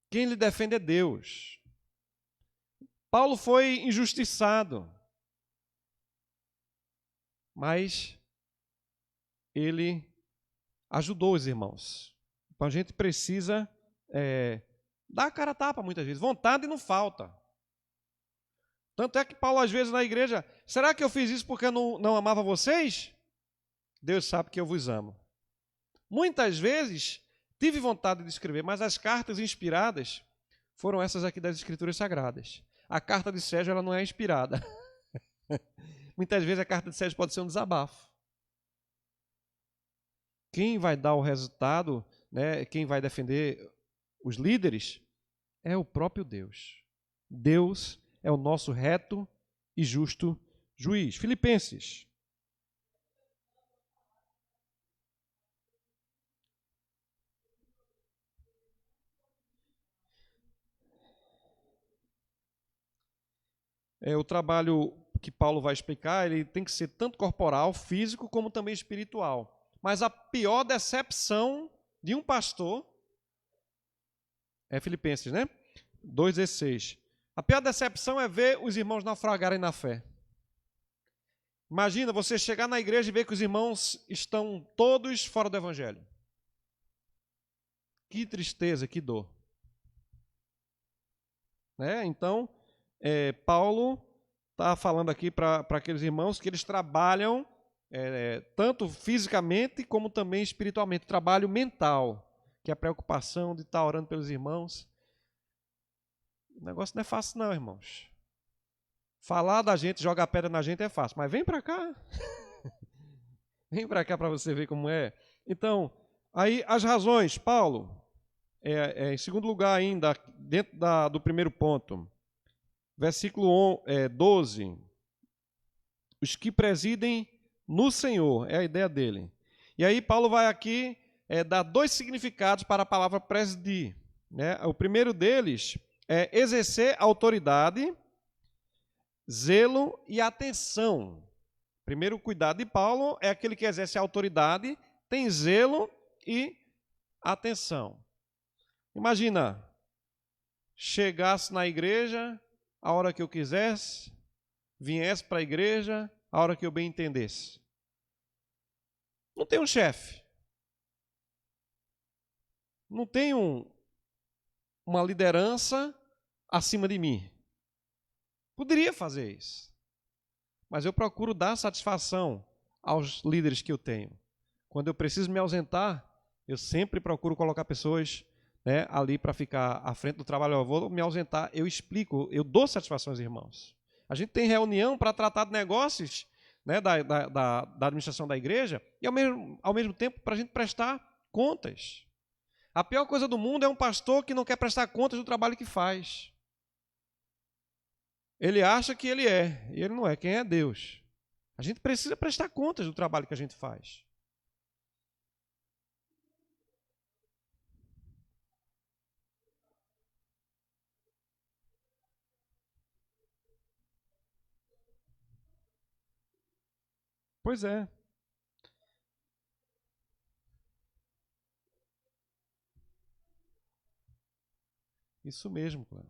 Quem lhe defende é Deus. Paulo foi injustiçado, mas ele ajudou os irmãos. Então a gente precisa dar a cara a tapa muitas vezes. Vontade não falta. Tanto é que Paulo, às vezes, na igreja, será que eu fiz isso porque eu não amava vocês? Deus sabe que eu vos amo. Muitas vezes tive vontade de escrever, mas as cartas inspiradas foram essas aqui das Escrituras Sagradas. A carta de Sérgio ela não é inspirada. Muitas vezes a carta de Sérgio pode ser um desabafo. Quem vai dar o resultado, né, quem vai defender os líderes, é o próprio Deus. Deus é o nosso reto e justo juiz. Filipenses. O trabalho que Paulo vai explicar, ele tem que ser tanto corporal, físico, como também espiritual. Mas a pior decepção de um pastor é Filipenses, né? 2,16. A pior decepção é ver os irmãos naufragarem na fé. Imagina você chegar na igreja e ver que os irmãos estão todos fora do evangelho. Que tristeza, que dor. Né? Então, Paulo está falando aqui para aqueles irmãos que eles trabalham tanto fisicamente como também espiritualmente. Trabalho mental, que é a preocupação de estar orando pelos irmãos. O negócio não é fácil não, irmãos. Falar da gente, jogar pedra na gente é fácil, mas vem para cá. Vem para cá para você ver como é. Então, aí as razões, Paulo, em segundo lugar ainda, dentro do primeiro ponto, versículo 12, os que presidem no Senhor, é a ideia dele. E aí Paulo vai aqui dar dois significados para a palavra presidir. Né? O primeiro deles é exercer autoridade, zelo e atenção. Primeiro cuidado de Paulo é aquele que exerce autoridade, tem zelo e atenção. Imagina, chegasse na igreja a hora que eu quisesse, viesse para a igreja a hora que eu bem entendesse. Não tem um chefe. Não tem uma liderança acima de mim. Poderia fazer isso. Mas eu procuro dar satisfação aos líderes que eu tenho. Quando eu preciso me ausentar, eu sempre procuro colocar pessoas ali para ficar à frente do trabalho. Eu vou me ausentar, eu explico, eu dou satisfação aos irmãos. A gente tem reunião para tratar de negócios da administração da igreja e ao mesmo tempo para a gente prestar contas. A pior coisa do mundo é um pastor que não quer prestar contas do trabalho que faz. Ele acha que ele é, e ele não é. Quem é Deus? A gente precisa prestar contas do trabalho que a gente faz. Pois é. Isso mesmo, cara.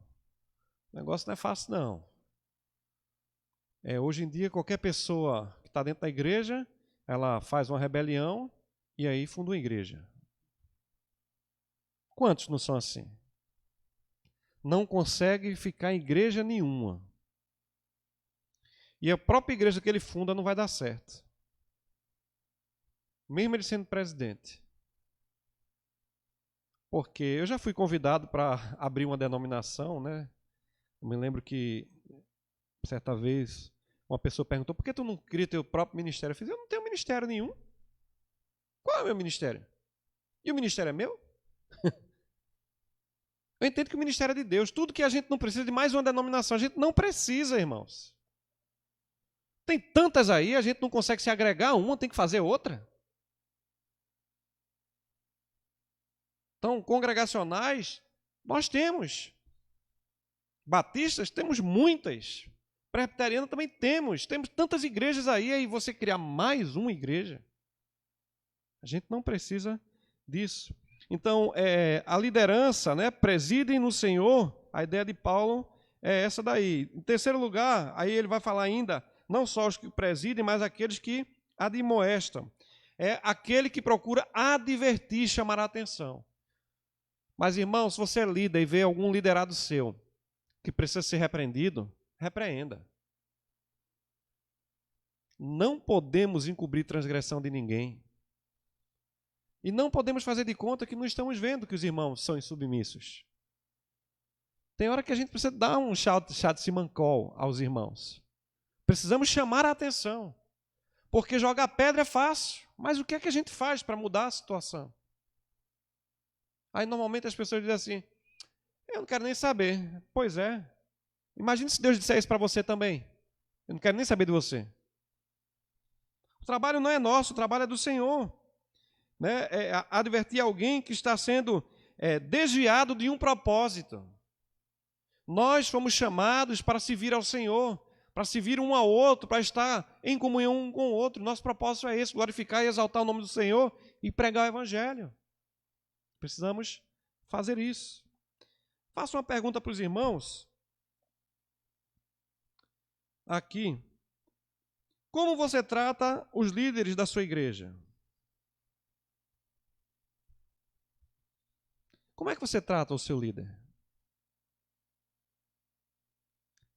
O negócio não é fácil, não. Hoje em dia, qualquer pessoa que está dentro da igreja, ela faz uma rebelião e aí funda uma igreja. Quantos não são assim? Não consegue ficar em igreja nenhuma. E a própria igreja que ele funda não vai dar certo. Mesmo ele sendo presidente. Porque eu já fui convidado para abrir uma denominação, né? Eu me lembro que, certa vez, uma pessoa perguntou, por que tu não cria teu próprio ministério? Eu fiz, eu não tenho ministério nenhum. Qual é o meu ministério? E o ministério é meu? Eu entendo que o ministério é de Deus. Tudo que a gente não precisa de mais uma denominação, a gente não precisa, irmãos. Tem tantas aí, a gente não consegue se agregar a uma, tem que fazer outra. Então, congregacionais, nós temos. Batistas, temos muitas. Presbiteriana também temos. Temos tantas igrejas aí você criar mais uma igreja. A gente não precisa disso. Então, a liderança, né, presidem no Senhor, a ideia de Paulo é essa daí. Em terceiro lugar, aí ele vai falar ainda, não só os que presidem, mas aqueles que admoestam. É aquele que procura advertir, chamar a atenção. Mas, irmão, se você é líder e vê algum liderado seu que precisa ser repreendido, repreenda. Não podemos encobrir transgressão de ninguém. E não podemos fazer de conta que não estamos vendo que os irmãos são insubmissos. Tem hora que a gente precisa dar um chá de simancol aos irmãos. Precisamos chamar a atenção. Porque jogar pedra é fácil. Mas o que é que a gente faz para mudar a situação? Aí normalmente as pessoas dizem assim, eu não quero nem saber. Pois é. Imagine se Deus disser isso para você também. Eu não quero nem saber de você. O trabalho não é nosso, o trabalho é do Senhor. Né? Advertir alguém que está sendo desviado de um propósito. Nós fomos chamados para servir ao Senhor, para servir um ao outro, para estar em comunhão um com o outro. Nosso propósito é esse, glorificar e exaltar o nome do Senhor e pregar o Evangelho. Precisamos fazer isso. Faço uma pergunta para os irmãos. Aqui. Como você trata os líderes da sua igreja? Como é que você trata o seu líder?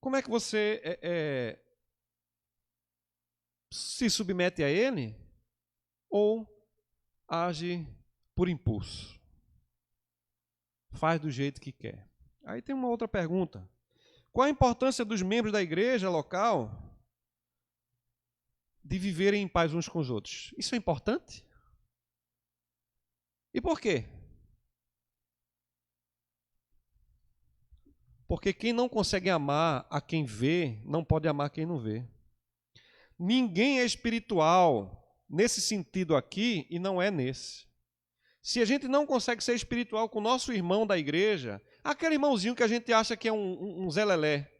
Como é que você se submete a ele ou age por impulso? Faz do jeito que quer. Aí tem uma outra pergunta. Qual a importância dos membros da igreja local de viverem em paz uns com os outros? Isso é importante? E por quê? Porque quem não consegue amar a quem vê, não pode amar quem não vê. Ninguém é espiritual nesse sentido aqui e não é nesse. Se a gente não consegue ser espiritual com o nosso irmão da igreja, aquele irmãozinho que a gente acha que é um Zé Lelé,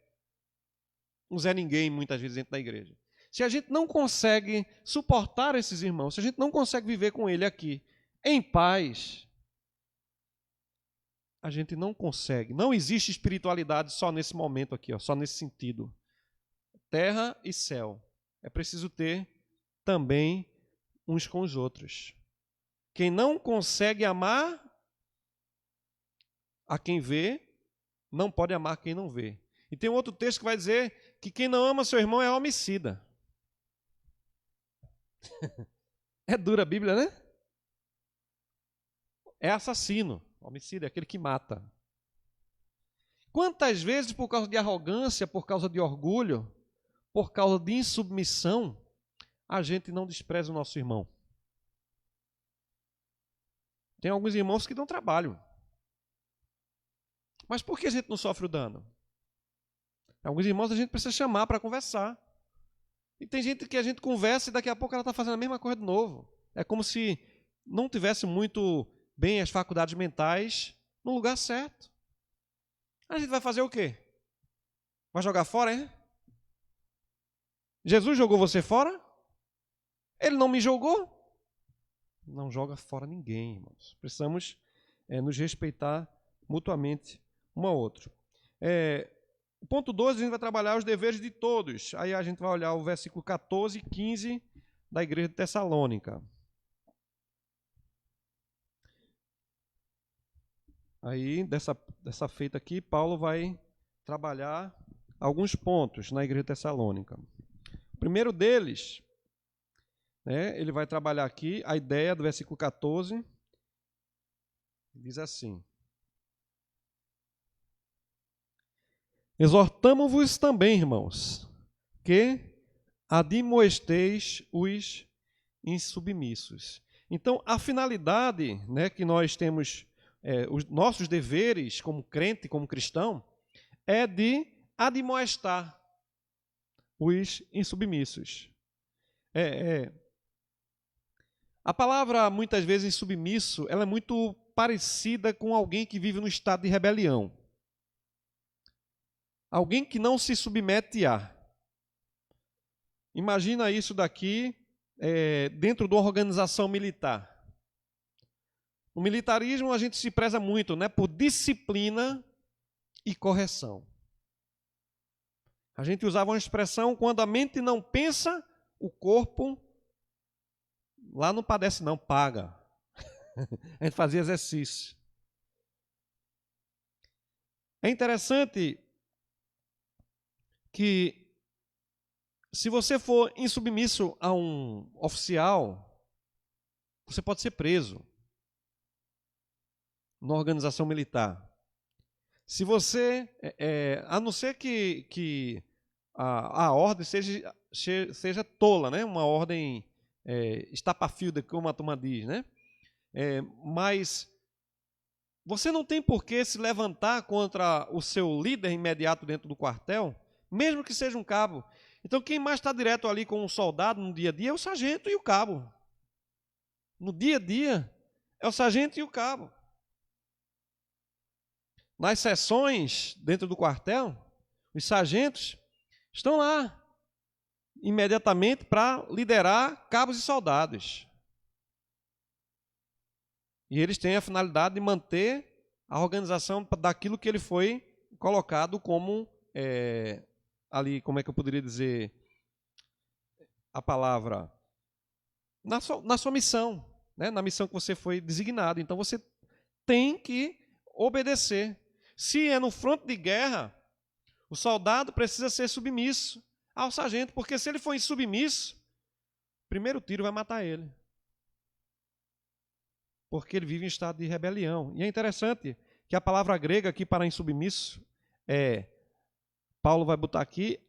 um Zé Ninguém, muitas vezes dentro da igreja. Se a gente não consegue suportar esses irmãos, se a gente não consegue viver com ele aqui em paz, a gente não consegue. Não existe espiritualidade só nesse momento aqui, ó, só nesse sentido. Terra e céu. É preciso ter também uns com os outros. Quem não consegue amar a quem vê, não pode amar quem não vê. E tem um outro texto que vai dizer que quem não ama seu irmão é homicida. É dura a Bíblia, né? É assassino. Homicida é aquele que mata. Quantas vezes, por causa de arrogância, por causa de orgulho, por causa de insubmissão, a gente não despreza o nosso irmão? Tem alguns irmãos que dão trabalho. Mas por que a gente não sofre o dano? Alguns irmãos a gente precisa chamar para conversar. E tem gente que a gente conversa e daqui a pouco ela está fazendo a mesma coisa de novo. É como se não tivesse muito bem as faculdades mentais no lugar certo. A gente vai fazer o quê? Vai jogar fora, hein? Jesus jogou você fora? Ele não me jogou? Não joga fora ninguém, irmãos. Precisamos nos respeitar mutuamente um ao outro. O ponto 12, a gente vai trabalhar os deveres de todos. Aí a gente vai olhar o versículo 14 e 15 da igreja de Tessalônica. Aí, dessa feita aqui, Paulo vai trabalhar alguns pontos na igreja de Tessalônica. O primeiro deles, ele vai trabalhar aqui a ideia do versículo 14. Diz assim: exortamo-vos também, irmãos, que admoesteis os insubmissos. Então, a finalidade, né, que nós temos, os nossos deveres como crente, como cristão, é de admoestar os insubmissos. A palavra, muitas vezes, insubmisso, ela é muito parecida com alguém que vive no estado de rebelião. Alguém que não se submete a. Imagina isso daqui dentro de uma organização militar. No militarismo a gente se preza muito, né, por disciplina e correção. A gente usava uma expressão: quando a mente não pensa, o corpo lá não padece não, paga. A gente fazia exercício. É interessante que, se você for insubmisso a um oficial, você pode ser preso na organização militar. Se você, a não ser que a ordem seja tola, né? Uma ordem estapafúrdia, como a turma diz, né? Mas você não tem por que se levantar contra o seu líder imediato dentro do quartel, mesmo que seja um cabo. Então, quem mais está direto ali com um soldado no dia a dia é o sargento e o cabo. No dia a dia, é o sargento e o cabo. Nas sessões dentro do quartel, os sargentos estão lá imediatamente para liderar cabos e soldados. E eles têm a finalidade de manter a organização daquilo que ele foi colocado como, ali, como é que eu poderia dizer a palavra? Na sua missão, né? Na missão que você foi designado. Então você tem que obedecer. Se é no fronte de guerra, o soldado precisa ser submisso ao sargento, porque se ele for insubmisso, o primeiro tiro vai matar ele. Porque ele vive em estado de rebelião. E é interessante que a palavra grega aqui para insubmisso Paulo vai botar aqui,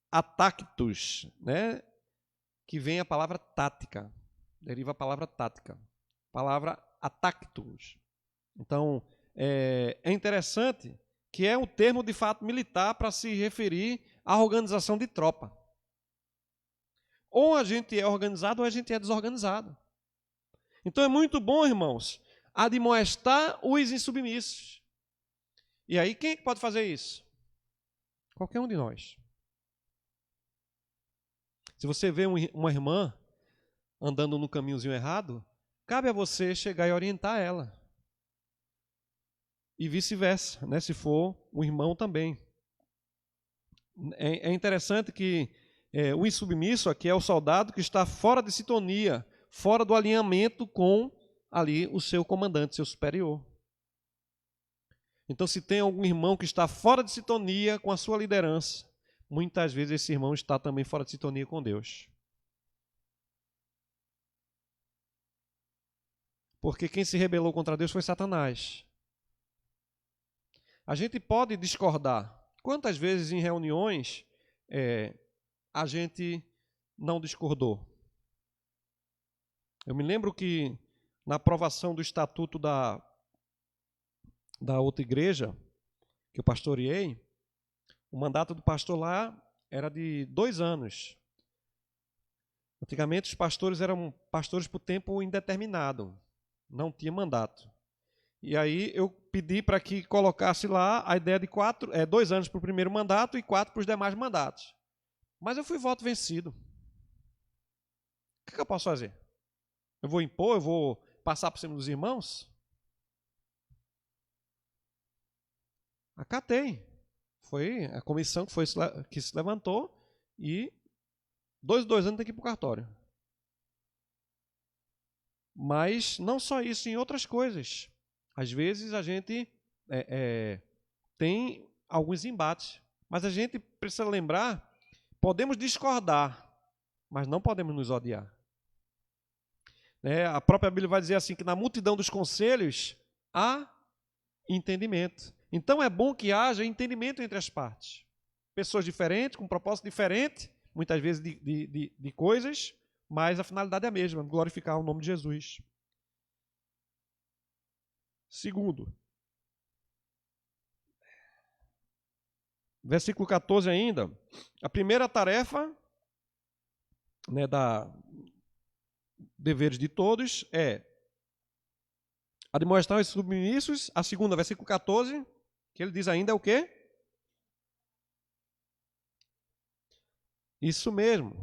atactus, né? Que vem a palavra tática, deriva a palavra tática, palavra atactus. Então, é interessante que é um termo de fato militar para se referir à organização de tropa. Ou a gente é organizado ou a gente é desorganizado. Então é muito bom, irmãos, admoestar os insubmissos. E aí, quem é que pode fazer isso? Qualquer um de nós. Se você vê uma irmã andando no caminhozinho errado, cabe a você chegar e orientar ela. E vice-versa, né? Se for um irmão também. É interessante que o insubmisso aqui é o soldado que está fora de sintonia, fora do alinhamento com ali o seu comandante, seu superior. Então, se tem algum irmão que está fora de sintonia com a sua liderança, muitas vezes esse irmão está também fora de sintonia com Deus. Porque quem se rebelou contra Deus foi Satanás. A gente pode discordar. Quantas vezes em reuniões a gente não discordou? Eu me lembro que na aprovação do estatuto da outra igreja que eu pastoreei, o mandato do pastor lá era de 2 anos. Antigamente os pastores eram pastores por tempo indeterminado, não tinha mandato. E aí eu pedi para que colocasse lá a ideia de 2 anos para o primeiro mandato e 4 para os demais mandatos. Mas eu fui voto vencido. O que eu posso fazer? Eu vou impor, eu vou passar por cima dos irmãos? Acatei. Foi a comissão que se levantou e 2 anos tem que ir para o cartório. Mas não só isso, em outras coisas. Às vezes a gente tem alguns embates, mas a gente precisa lembrar, podemos discordar, mas não podemos nos odiar. A própria Bíblia vai dizer assim, que na multidão dos conselhos há entendimento. Então é bom que haja entendimento entre as partes. Pessoas diferentes, com propósito diferente, muitas vezes de coisas, mas a finalidade é a mesma, glorificar o nome de Jesus. Segundo, versículo 14 ainda, a primeira tarefa, né, da deveres de todos é admoestar os submissos. A segunda, versículo 14, que ele diz ainda é o quê? Isso mesmo,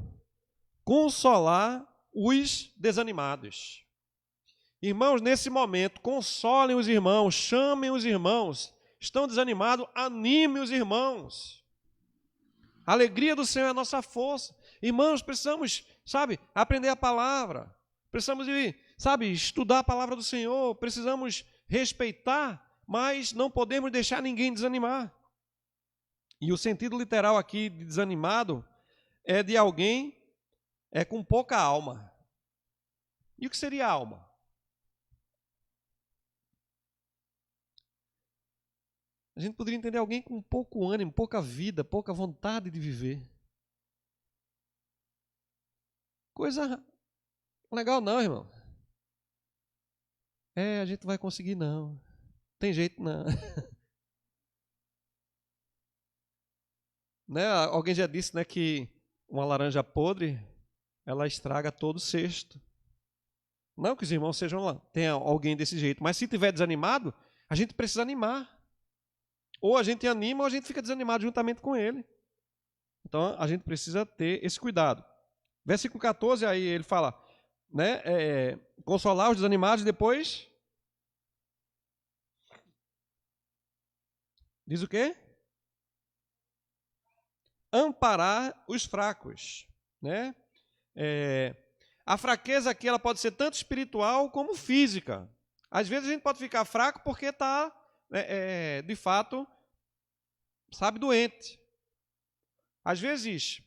consolar os desanimados. Irmãos, nesse momento, consolem os irmãos, chamem os irmãos. Estão desanimados, animem os irmãos. A alegria do Senhor é a nossa força. Irmãos, precisamos, aprender a palavra. Precisamos estudar a palavra do Senhor. Precisamos respeitar, mas não podemos deixar ninguém desanimar. E o sentido literal aqui de desanimado é de alguém com pouca alma. E o que seria alma? A gente poderia entender alguém com pouco ânimo, pouca vida, pouca vontade de viver. Coisa legal não, irmão. A gente vai conseguir não. Tem jeito não. Né? Alguém já disse, né, que uma laranja podre, ela estraga todo o cesto. Não que os irmãos tenham alguém desse jeito, mas se tiver desanimado, a gente precisa animar. Ou a gente anima ou a gente fica desanimado juntamente com ele. Então, a gente precisa ter esse cuidado. Versículo 14, aí ele fala, né, consolar os desanimados, depois diz o quê? Amparar os fracos. Né? A fraqueza aqui ela pode ser tanto espiritual como física. Às vezes a gente pode ficar fraco porque está, de fato, doente. Às vezes,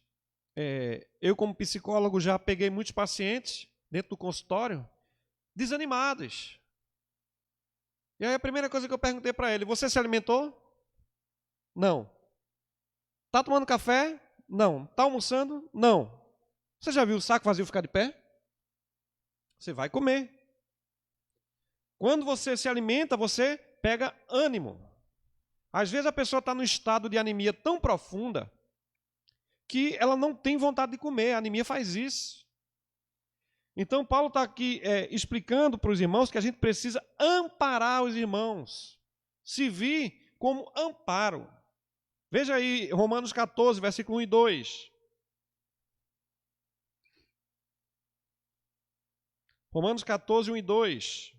eu como psicólogo já peguei muitos pacientes dentro do consultório desanimados. E aí a primeira coisa que eu perguntei para ele, você se alimentou? Não. Está tomando café? Não. Está almoçando? Não. Você já viu o saco vazio ficar de pé? Você vai comer. Quando você se alimenta, você pega ânimo. Às vezes a pessoa está num estado de anemia tão profunda que ela não tem vontade de comer. A anemia faz isso. Então Paulo está aqui explicando para os irmãos que a gente precisa amparar os irmãos. Se vir como amparo. Veja aí Romanos 14, versículo 1 e 2. Romanos 14, 1 e 2.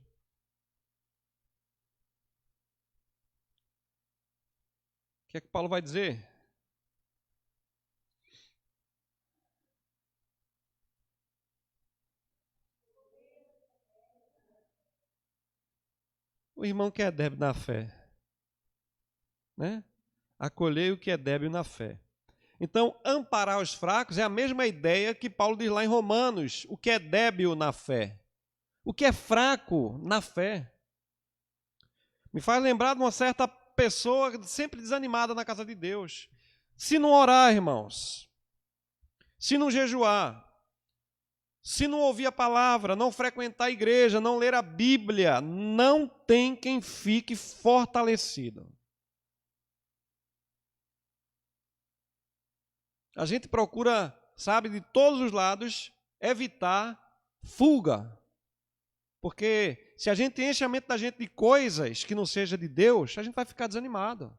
O que é que Paulo vai dizer? O irmão que é débil na fé, né? Acolhei o que é débil na fé. Então, amparar os fracos é a mesma ideia que Paulo diz lá em Romanos, o que é débil na fé. O que é fraco na fé. Me faz lembrar de uma certa pessoa sempre desanimada na casa de Deus. Se não orar, irmãos, se não jejuar, se não ouvir a palavra, não frequentar a igreja, não ler a Bíblia, não tem quem fique fortalecido. A gente procura, de todos os lados, evitar fuga. Porque se a gente enche a mente da gente de coisas que não seja de Deus, a gente vai ficar desanimado.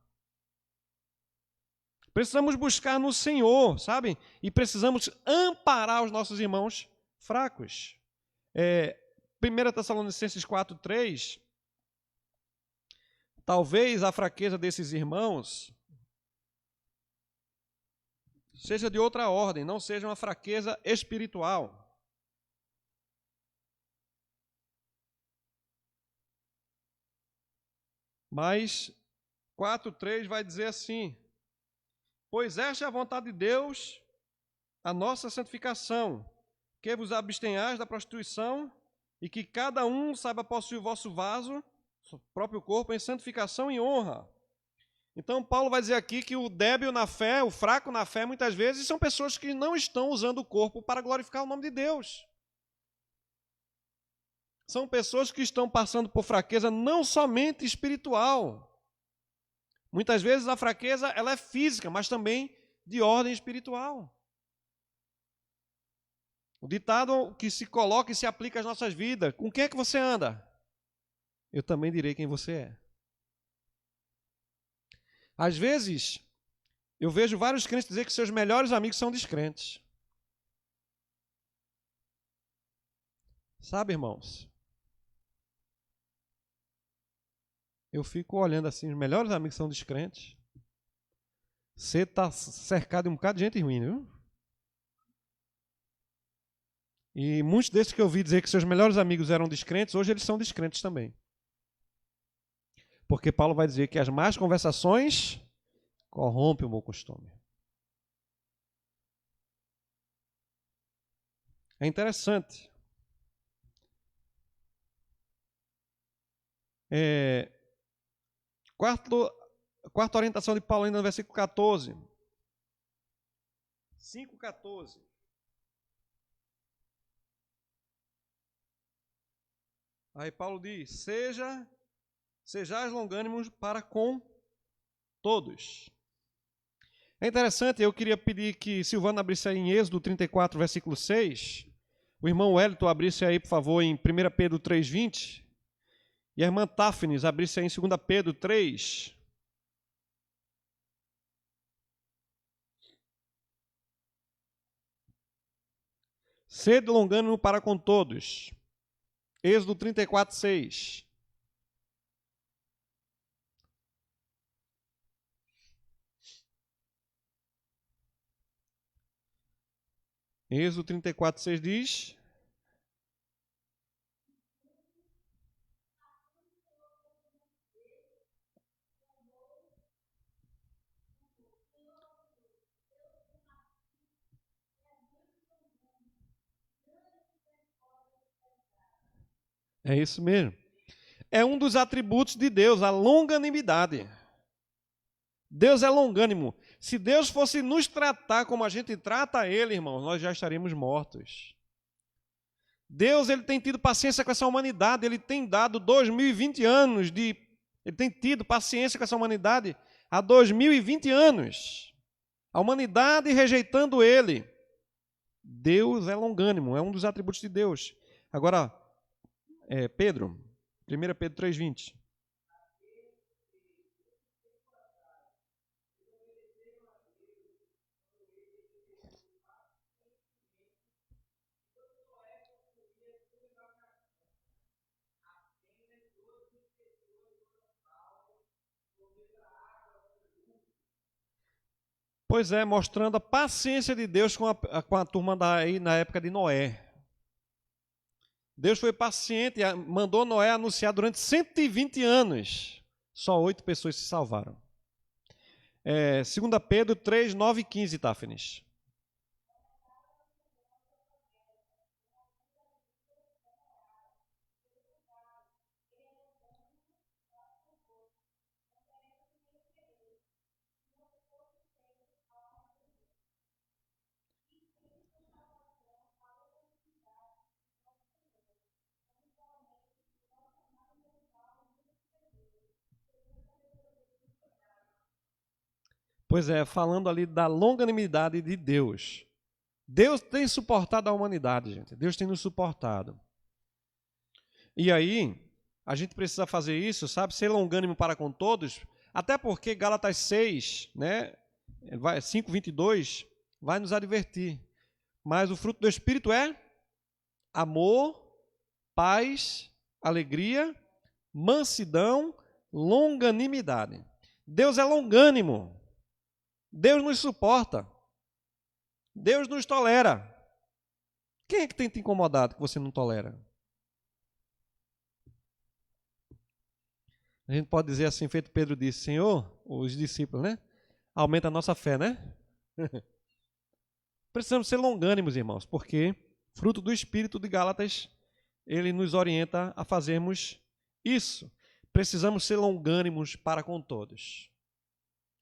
Precisamos buscar no Senhor, E precisamos amparar os nossos irmãos fracos. 1 Tessalonicenses 4:3, talvez a fraqueza desses irmãos seja de outra ordem, não seja uma fraqueza espiritual. Mas 4:3 vai dizer assim: pois esta é a vontade de Deus, a nossa santificação, que vos abstenhais da prostituição e que cada um saiba possuir o vosso vaso, o próprio corpo, em santificação e honra, Então, Paulo vai dizer aqui que o débil na fé, o fraco na fé, muitas vezes, são pessoas que não estão usando o corpo para glorificar o nome de Deus. São pessoas que estão passando por fraqueza não somente espiritual. Muitas vezes a fraqueza ela é física, mas também de ordem espiritual. O ditado que se coloca e se aplica às nossas vidas: com quem é que você anda? Eu também direi quem você é. Às vezes, eu vejo vários crentes dizer que seus melhores amigos são descrentes. Sabe, irmãos? Eu fico olhando assim, os melhores amigos são descrentes. Você está cercado de um bocado de gente ruim, viu? E muitos desses que eu ouvi dizer que seus melhores amigos eram descrentes, hoje eles são descrentes também. Porque Paulo vai dizer que as más conversações corrompem o bom costume. É interessante. Quarta orientação de Paulo ainda no versículo 14. 5:14. Aí Paulo diz: sejais longânimos para com todos. É interessante, eu queria pedir que Silvana abrisse aí em Êxodo 34, versículo 6. O irmão Wellington abrisse aí, por favor, em 1 Pedro 3:20. E a irmã Táfnis abrisse aí em 2 Pedro 3. Sede longânimo para com todos. Êxodo 34, 6. Êxodo 34, 6 diz: é isso mesmo. É um dos atributos de Deus, a longanimidade. Deus é longânimo. Se Deus fosse nos tratar como a gente trata Ele, irmãos, nós já estaríamos mortos. Deus, Ele tem tido paciência com essa humanidade. Ele tem dado 2020 anos de... Ele tem tido paciência com essa humanidade há 2020 anos. A humanidade rejeitando Ele. Deus é longânimo, é um dos atributos de Deus. Agora, Pedro, 1 Pedro 3:20. Pois é, mostrando a paciência de Deus com a turma aí na época de Noé. Deus foi paciente e mandou Noé anunciar durante 120 anos. Só 8 pessoas se salvaram. 2 Pedro 3, 9 e 15, Táfnis. Pois é, falando ali da longanimidade de Deus. Deus tem suportado a humanidade, gente. Deus tem nos suportado. E aí, a gente precisa fazer isso, sabe? Ser longânimo para com todos, até porque Gálatas 6, né, 5:22, vai nos advertir. Mas o fruto do Espírito é amor, paz, alegria, mansidão, longanimidade. Deus é longânimo. Deus nos suporta. Deus nos tolera. Quem é que tem te incomodado que você não tolera? A gente pode dizer assim, feito Pedro disse: Senhor, os discípulos, né? Aumenta a nossa fé, né? Precisamos ser longânimos, irmãos, porque fruto do Espírito de Gálatas, ele nos orienta a fazermos isso. Precisamos ser longânimos para com todos.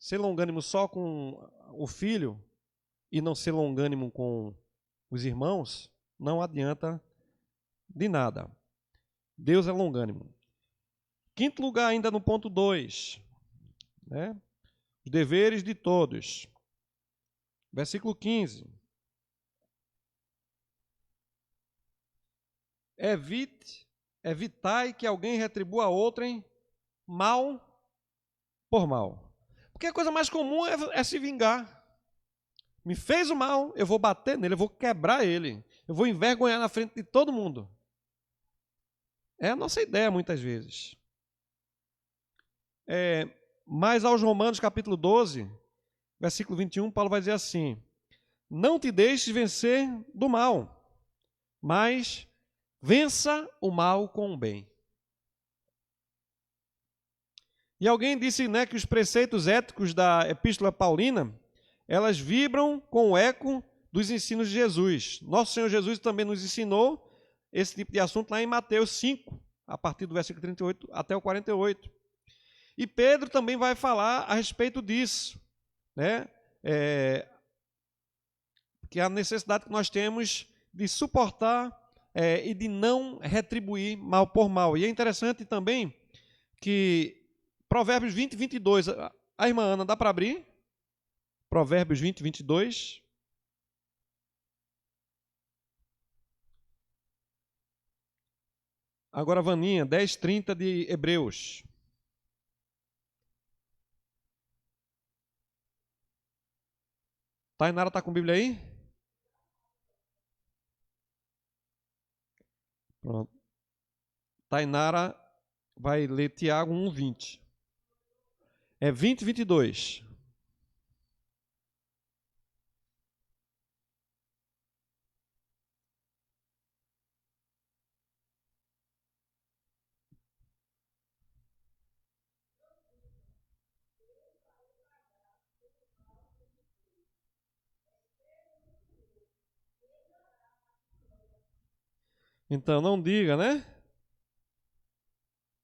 ser longânimo só com o filho e não ser longânimo com os irmãos, não adianta de nada. Deus é longânimo. Quinto lugar, ainda no ponto 2, né? Os deveres de todos. Versículo 15. Evitai que alguém retribua a outrem mal por mal. Porque a coisa mais comum é se vingar. Me fez o mal, eu vou bater nele, eu vou quebrar ele, eu vou envergonhar na frente de todo mundo. É a nossa ideia muitas vezes. Mas aos Romanos capítulo 12, versículo 21, Paulo vai dizer assim: não te deixes vencer do mal, mas vença o mal com o bem. E alguém disse, né, que os preceitos éticos da Epístola Paulina, elas vibram com o eco dos ensinos de Jesus. Nosso Senhor Jesus também nos ensinou esse tipo de assunto lá em Mateus 5, a partir do versículo 38 até o 48. E Pedro também vai falar a respeito disso, né? Que é a necessidade que nós temos de suportar e de não retribuir mal por mal. E é interessante também que Provérbios 20, 22, a irmã Ana, dá para abrir? Provérbios 20, 22. Agora, Vaninha, 10, 30 de Hebreus. Tainara está com a Bíblia aí? Pronto. Tainara vai ler Tiago 1, 20. É 20, 22. Então, não diga, né?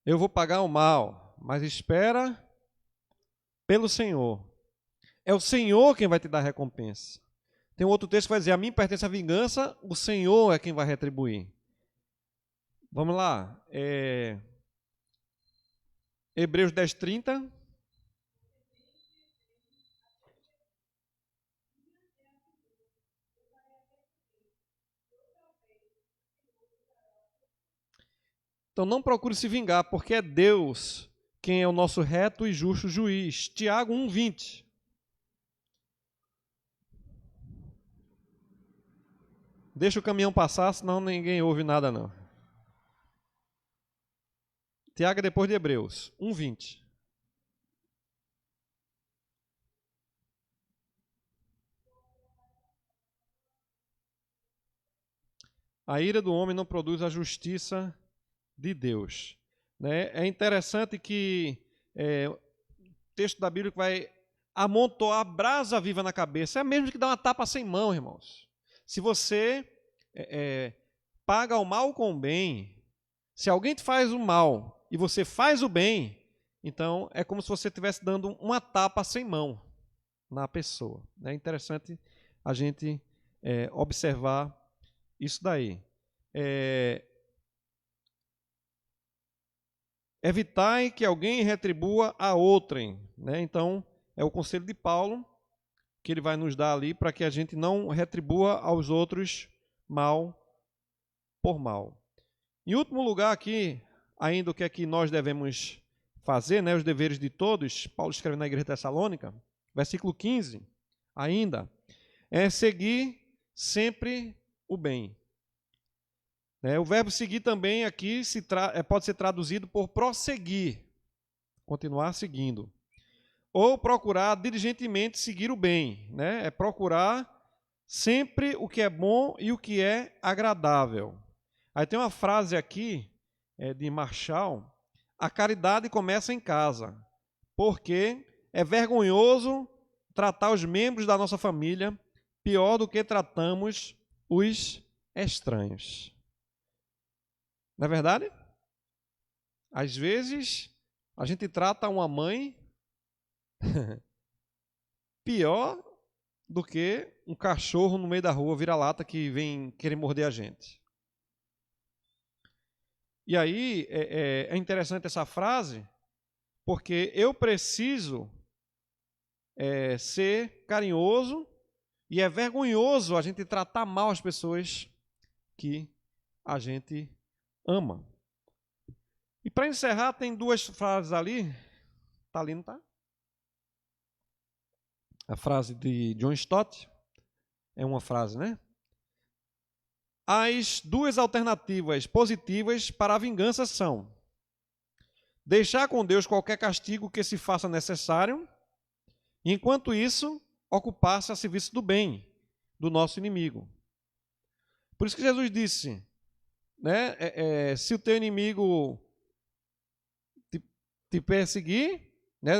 Eu vou pagar o mal, mas espera pelo Senhor. É o Senhor quem vai te dar a recompensa. Tem um outro texto que vai dizer, a mim pertence a vingança, o Senhor é quem vai retribuir. Vamos lá. Hebreus 10, 30. Então não procure se vingar, porque é Deus quem é o nosso reto e justo juiz. Tiago 1, 20. Deixa o caminhão passar, senão ninguém ouve nada não. Tiago é depois de Hebreus, 1, 20. A ira do homem não produz a justiça de Deus. Né? É interessante que o texto da Bíblia que vai amontoar brasa viva na cabeça. É mesmo que dá uma tapa sem mão, irmãos. Se você paga o mal com o bem, se alguém te faz o mal e você faz o bem, então é como se você estivesse dando uma tapa sem mão na pessoa. É interessante a gente observar isso daí. Evitai que alguém retribua a outrem. Né? Então, é o conselho de Paulo que ele vai nos dar ali para que a gente não retribua aos outros mal por mal. Em último lugar aqui, ainda o que é que nós devemos fazer, né? Os deveres de todos, Paulo escreve na igreja de Tessalônica, versículo 15, ainda, é seguir sempre o bem. O verbo seguir também aqui pode ser traduzido por prosseguir, continuar seguindo. Ou procurar diligentemente seguir o bem. Né? É procurar sempre o que é bom e o que é agradável. Aí tem uma frase aqui de Marshall: a caridade começa em casa, porque é vergonhoso tratar os membros da nossa família pior do que tratamos os estranhos. Não é verdade? Às vezes, a gente trata uma mãe pior do que um cachorro no meio da rua, vira-lata, que vem querer morder a gente. E aí é interessante essa frase, porque eu preciso ser carinhoso, e é vergonhoso a gente tratar mal as pessoas que a gente ama. E para encerrar, tem duas frases ali. Está ali, não está? A frase de John Stott é uma frase, né? As duas alternativas positivas para a vingança são: deixar com Deus qualquer castigo que se faça necessário, e, enquanto isso, ocupar-se a serviço do bem do nosso inimigo. Por isso que Jesus disse, né, se o teu inimigo te perseguir, né,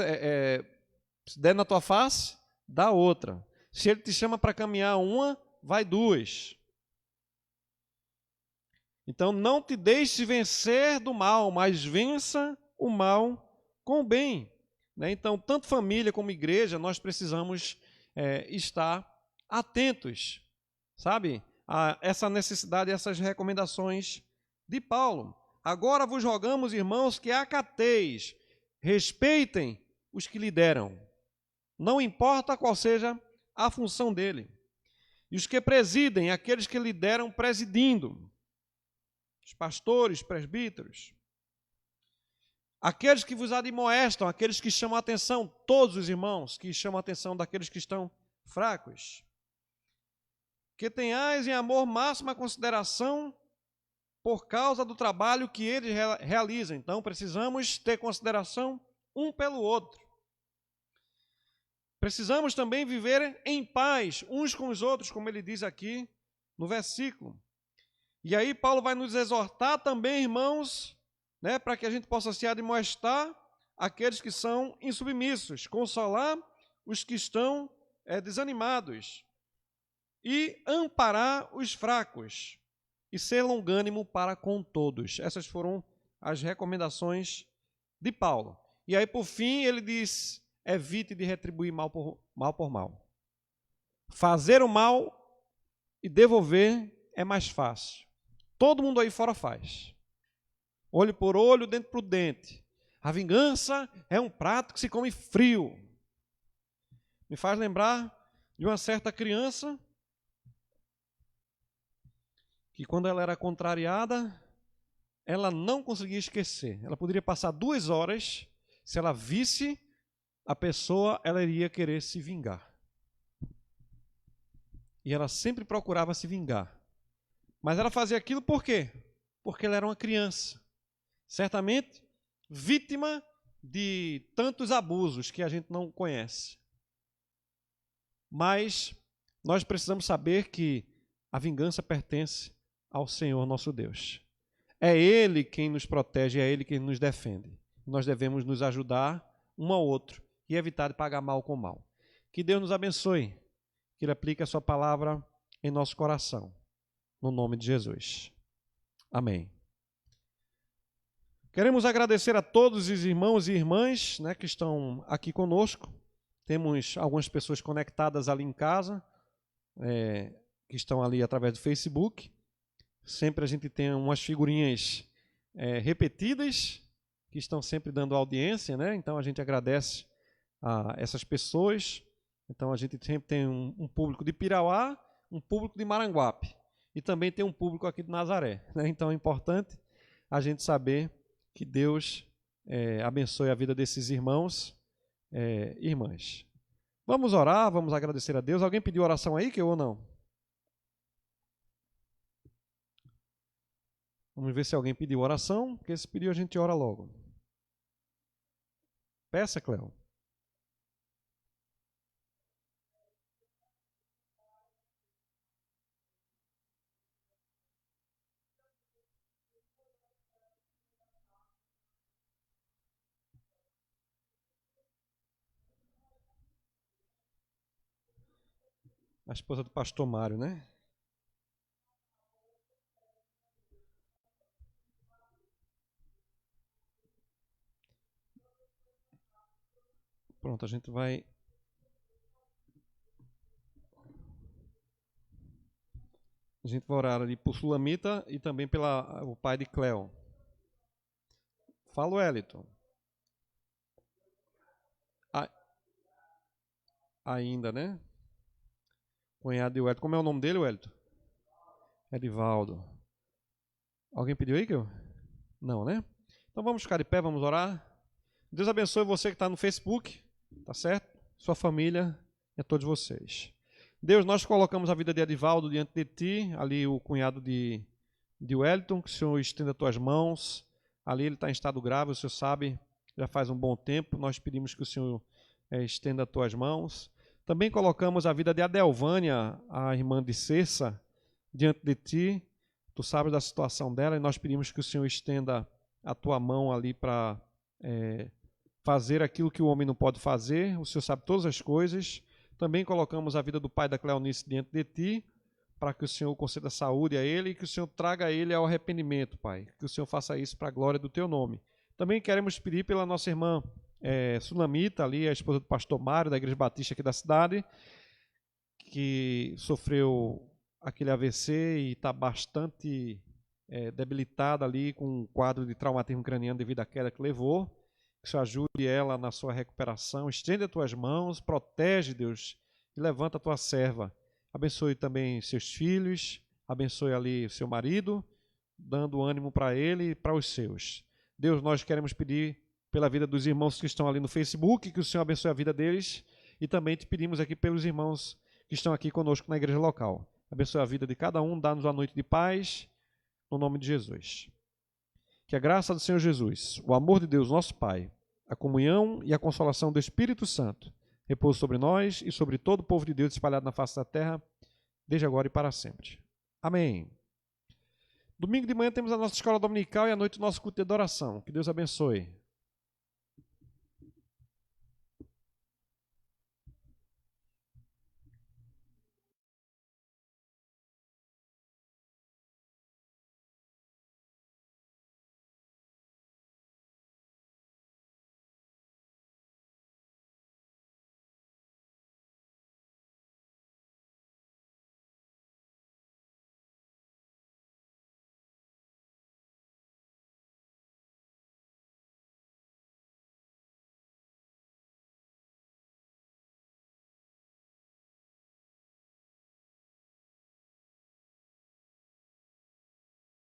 se der na tua face, dá outra. Se ele te chama para caminhar uma, vai duas. Então não te deixe vencer do mal, mas vença o mal com o bem. Né? Então, tanto família como igreja, nós precisamos estar atentos, sabe, a essa necessidade, essas recomendações de Paulo. Agora vos rogamos, irmãos, que acateis, respeitem os que lideram, não importa qual seja a função dele. E os que presidem, aqueles que lideram presidindo, os pastores, presbíteros, aqueles que vos admoestam, aqueles que chamam a atenção, todos os irmãos que chamam a atenção daqueles que estão fracos. Que tenhais em amor máxima consideração por causa do trabalho que eles realizam. Então, precisamos ter consideração um pelo outro. Precisamos também viver em paz uns com os outros, como ele diz aqui no versículo. E aí Paulo vai nos exortar também, irmãos, né, para que a gente possa se admoestar aqueles que são insubmissos, consolar os que estão desanimados e amparar os fracos e ser longânimo para com todos. Essas foram as recomendações de Paulo. E aí, por fim, ele diz: evite de retribuir mal por mal. Fazer o mal e devolver é mais fácil. Todo mundo aí fora faz. Olho por olho, dente por dente. A vingança é um prato que se come frio. Me faz lembrar de uma certa criança que, quando ela era contrariada, ela não conseguia esquecer. Ela poderia passar 2 horas, se ela visse a pessoa, ela iria querer se vingar. E ela sempre procurava se vingar. Mas ela fazia aquilo por quê? Porque ela era uma criança. Certamente vítima de tantos abusos que a gente não conhece. Mas nós precisamos saber que a vingança pertence ao Senhor nosso Deus. É Ele quem nos protege, é Ele quem nos defende. Nós devemos nos ajudar um ao outro e evitar de pagar mal com mal. Que Deus nos abençoe, que Ele aplique a sua palavra em nosso coração, no nome de Jesus. Amém. Queremos agradecer a todos os irmãos e irmãs, né, que estão aqui conosco. Temos algumas pessoas conectadas ali em casa, que estão ali através do Facebook. Sempre a gente tem umas figurinhas repetidas, que estão sempre dando audiência, né? Então a gente agradece a essas pessoas. Então a gente sempre tem um público de Pirauá, um público de Maranguape, e também tem um público aqui de Nazaré, né? Então é importante a gente saber que Deus abençoe a vida desses irmãos e irmãs. Vamos orar, vamos agradecer a Deus. Alguém pediu oração aí, que eu ou não? Vamos ver se alguém pediu oração, porque se pediu a gente ora logo. Peça, Cléo. A esposa do pastor Mário, né? Pronto, a gente vai A gente vai orar ali por Sulamita e também pelo pai de Cleo. Fala, Wellington. Ainda, né? Cunhado de Wellington. Como é o nome dele, Wellington? Edivaldo. Alguém pediu aí, que eu? Não, né? Então vamos ficar de pé, vamos orar. Deus abençoe você que está no Facebook, tá certo? Sua família e a todos vocês. Deus, nós colocamos a vida de Edivaldo diante de Ti, ali o cunhado de Wellington, que o Senhor estenda as Tuas mãos. Ali ele está em estado grave, o Senhor sabe, já faz um bom tempo. Nós pedimos que o Senhor estenda as Tuas mãos. Também colocamos a vida de Adelvânia, a irmã de Cessa, diante de Ti. Tu sabes da situação dela e nós pedimos que o Senhor estenda a Tua mão ali para fazer aquilo que o homem não pode fazer. O Senhor sabe todas as coisas. Também colocamos a vida do pai da Cleonice diante de Ti, para que o Senhor conceda saúde a ele e que o Senhor traga ele ao arrependimento, Pai. Que o Senhor faça isso para a glória do Teu nome. Também queremos pedir pela nossa irmã Sulamita, ali, a esposa do pastor Mário, da Igreja Batista aqui da cidade, que sofreu aquele AVC e está bastante debilitada ali, com um quadro de traumatismo craniano devido à queda que levou. Que o Senhor ajude ela na sua recuperação. Estende as Tuas mãos, protege, Deus, e levanta a Tua serva. Abençoe também seus filhos, abençoe ali o seu marido, dando ânimo para ele e para os seus. Deus, nós queremos pedir pela vida dos irmãos que estão ali no Facebook, que o Senhor abençoe a vida deles, e também te pedimos aqui pelos irmãos que estão aqui conosco na igreja local. Abençoe a vida de cada um, dá-nos a noite de paz, no nome de Jesus. Que a graça do Senhor Jesus, o amor de Deus, nosso Pai, a comunhão e a consolação do Espírito Santo repouse sobre nós e sobre todo o povo de Deus espalhado na face da terra, desde agora e para sempre. Amém. Domingo de manhã temos a nossa escola dominical e à noite o nosso culto de adoração. Que Deus abençoe.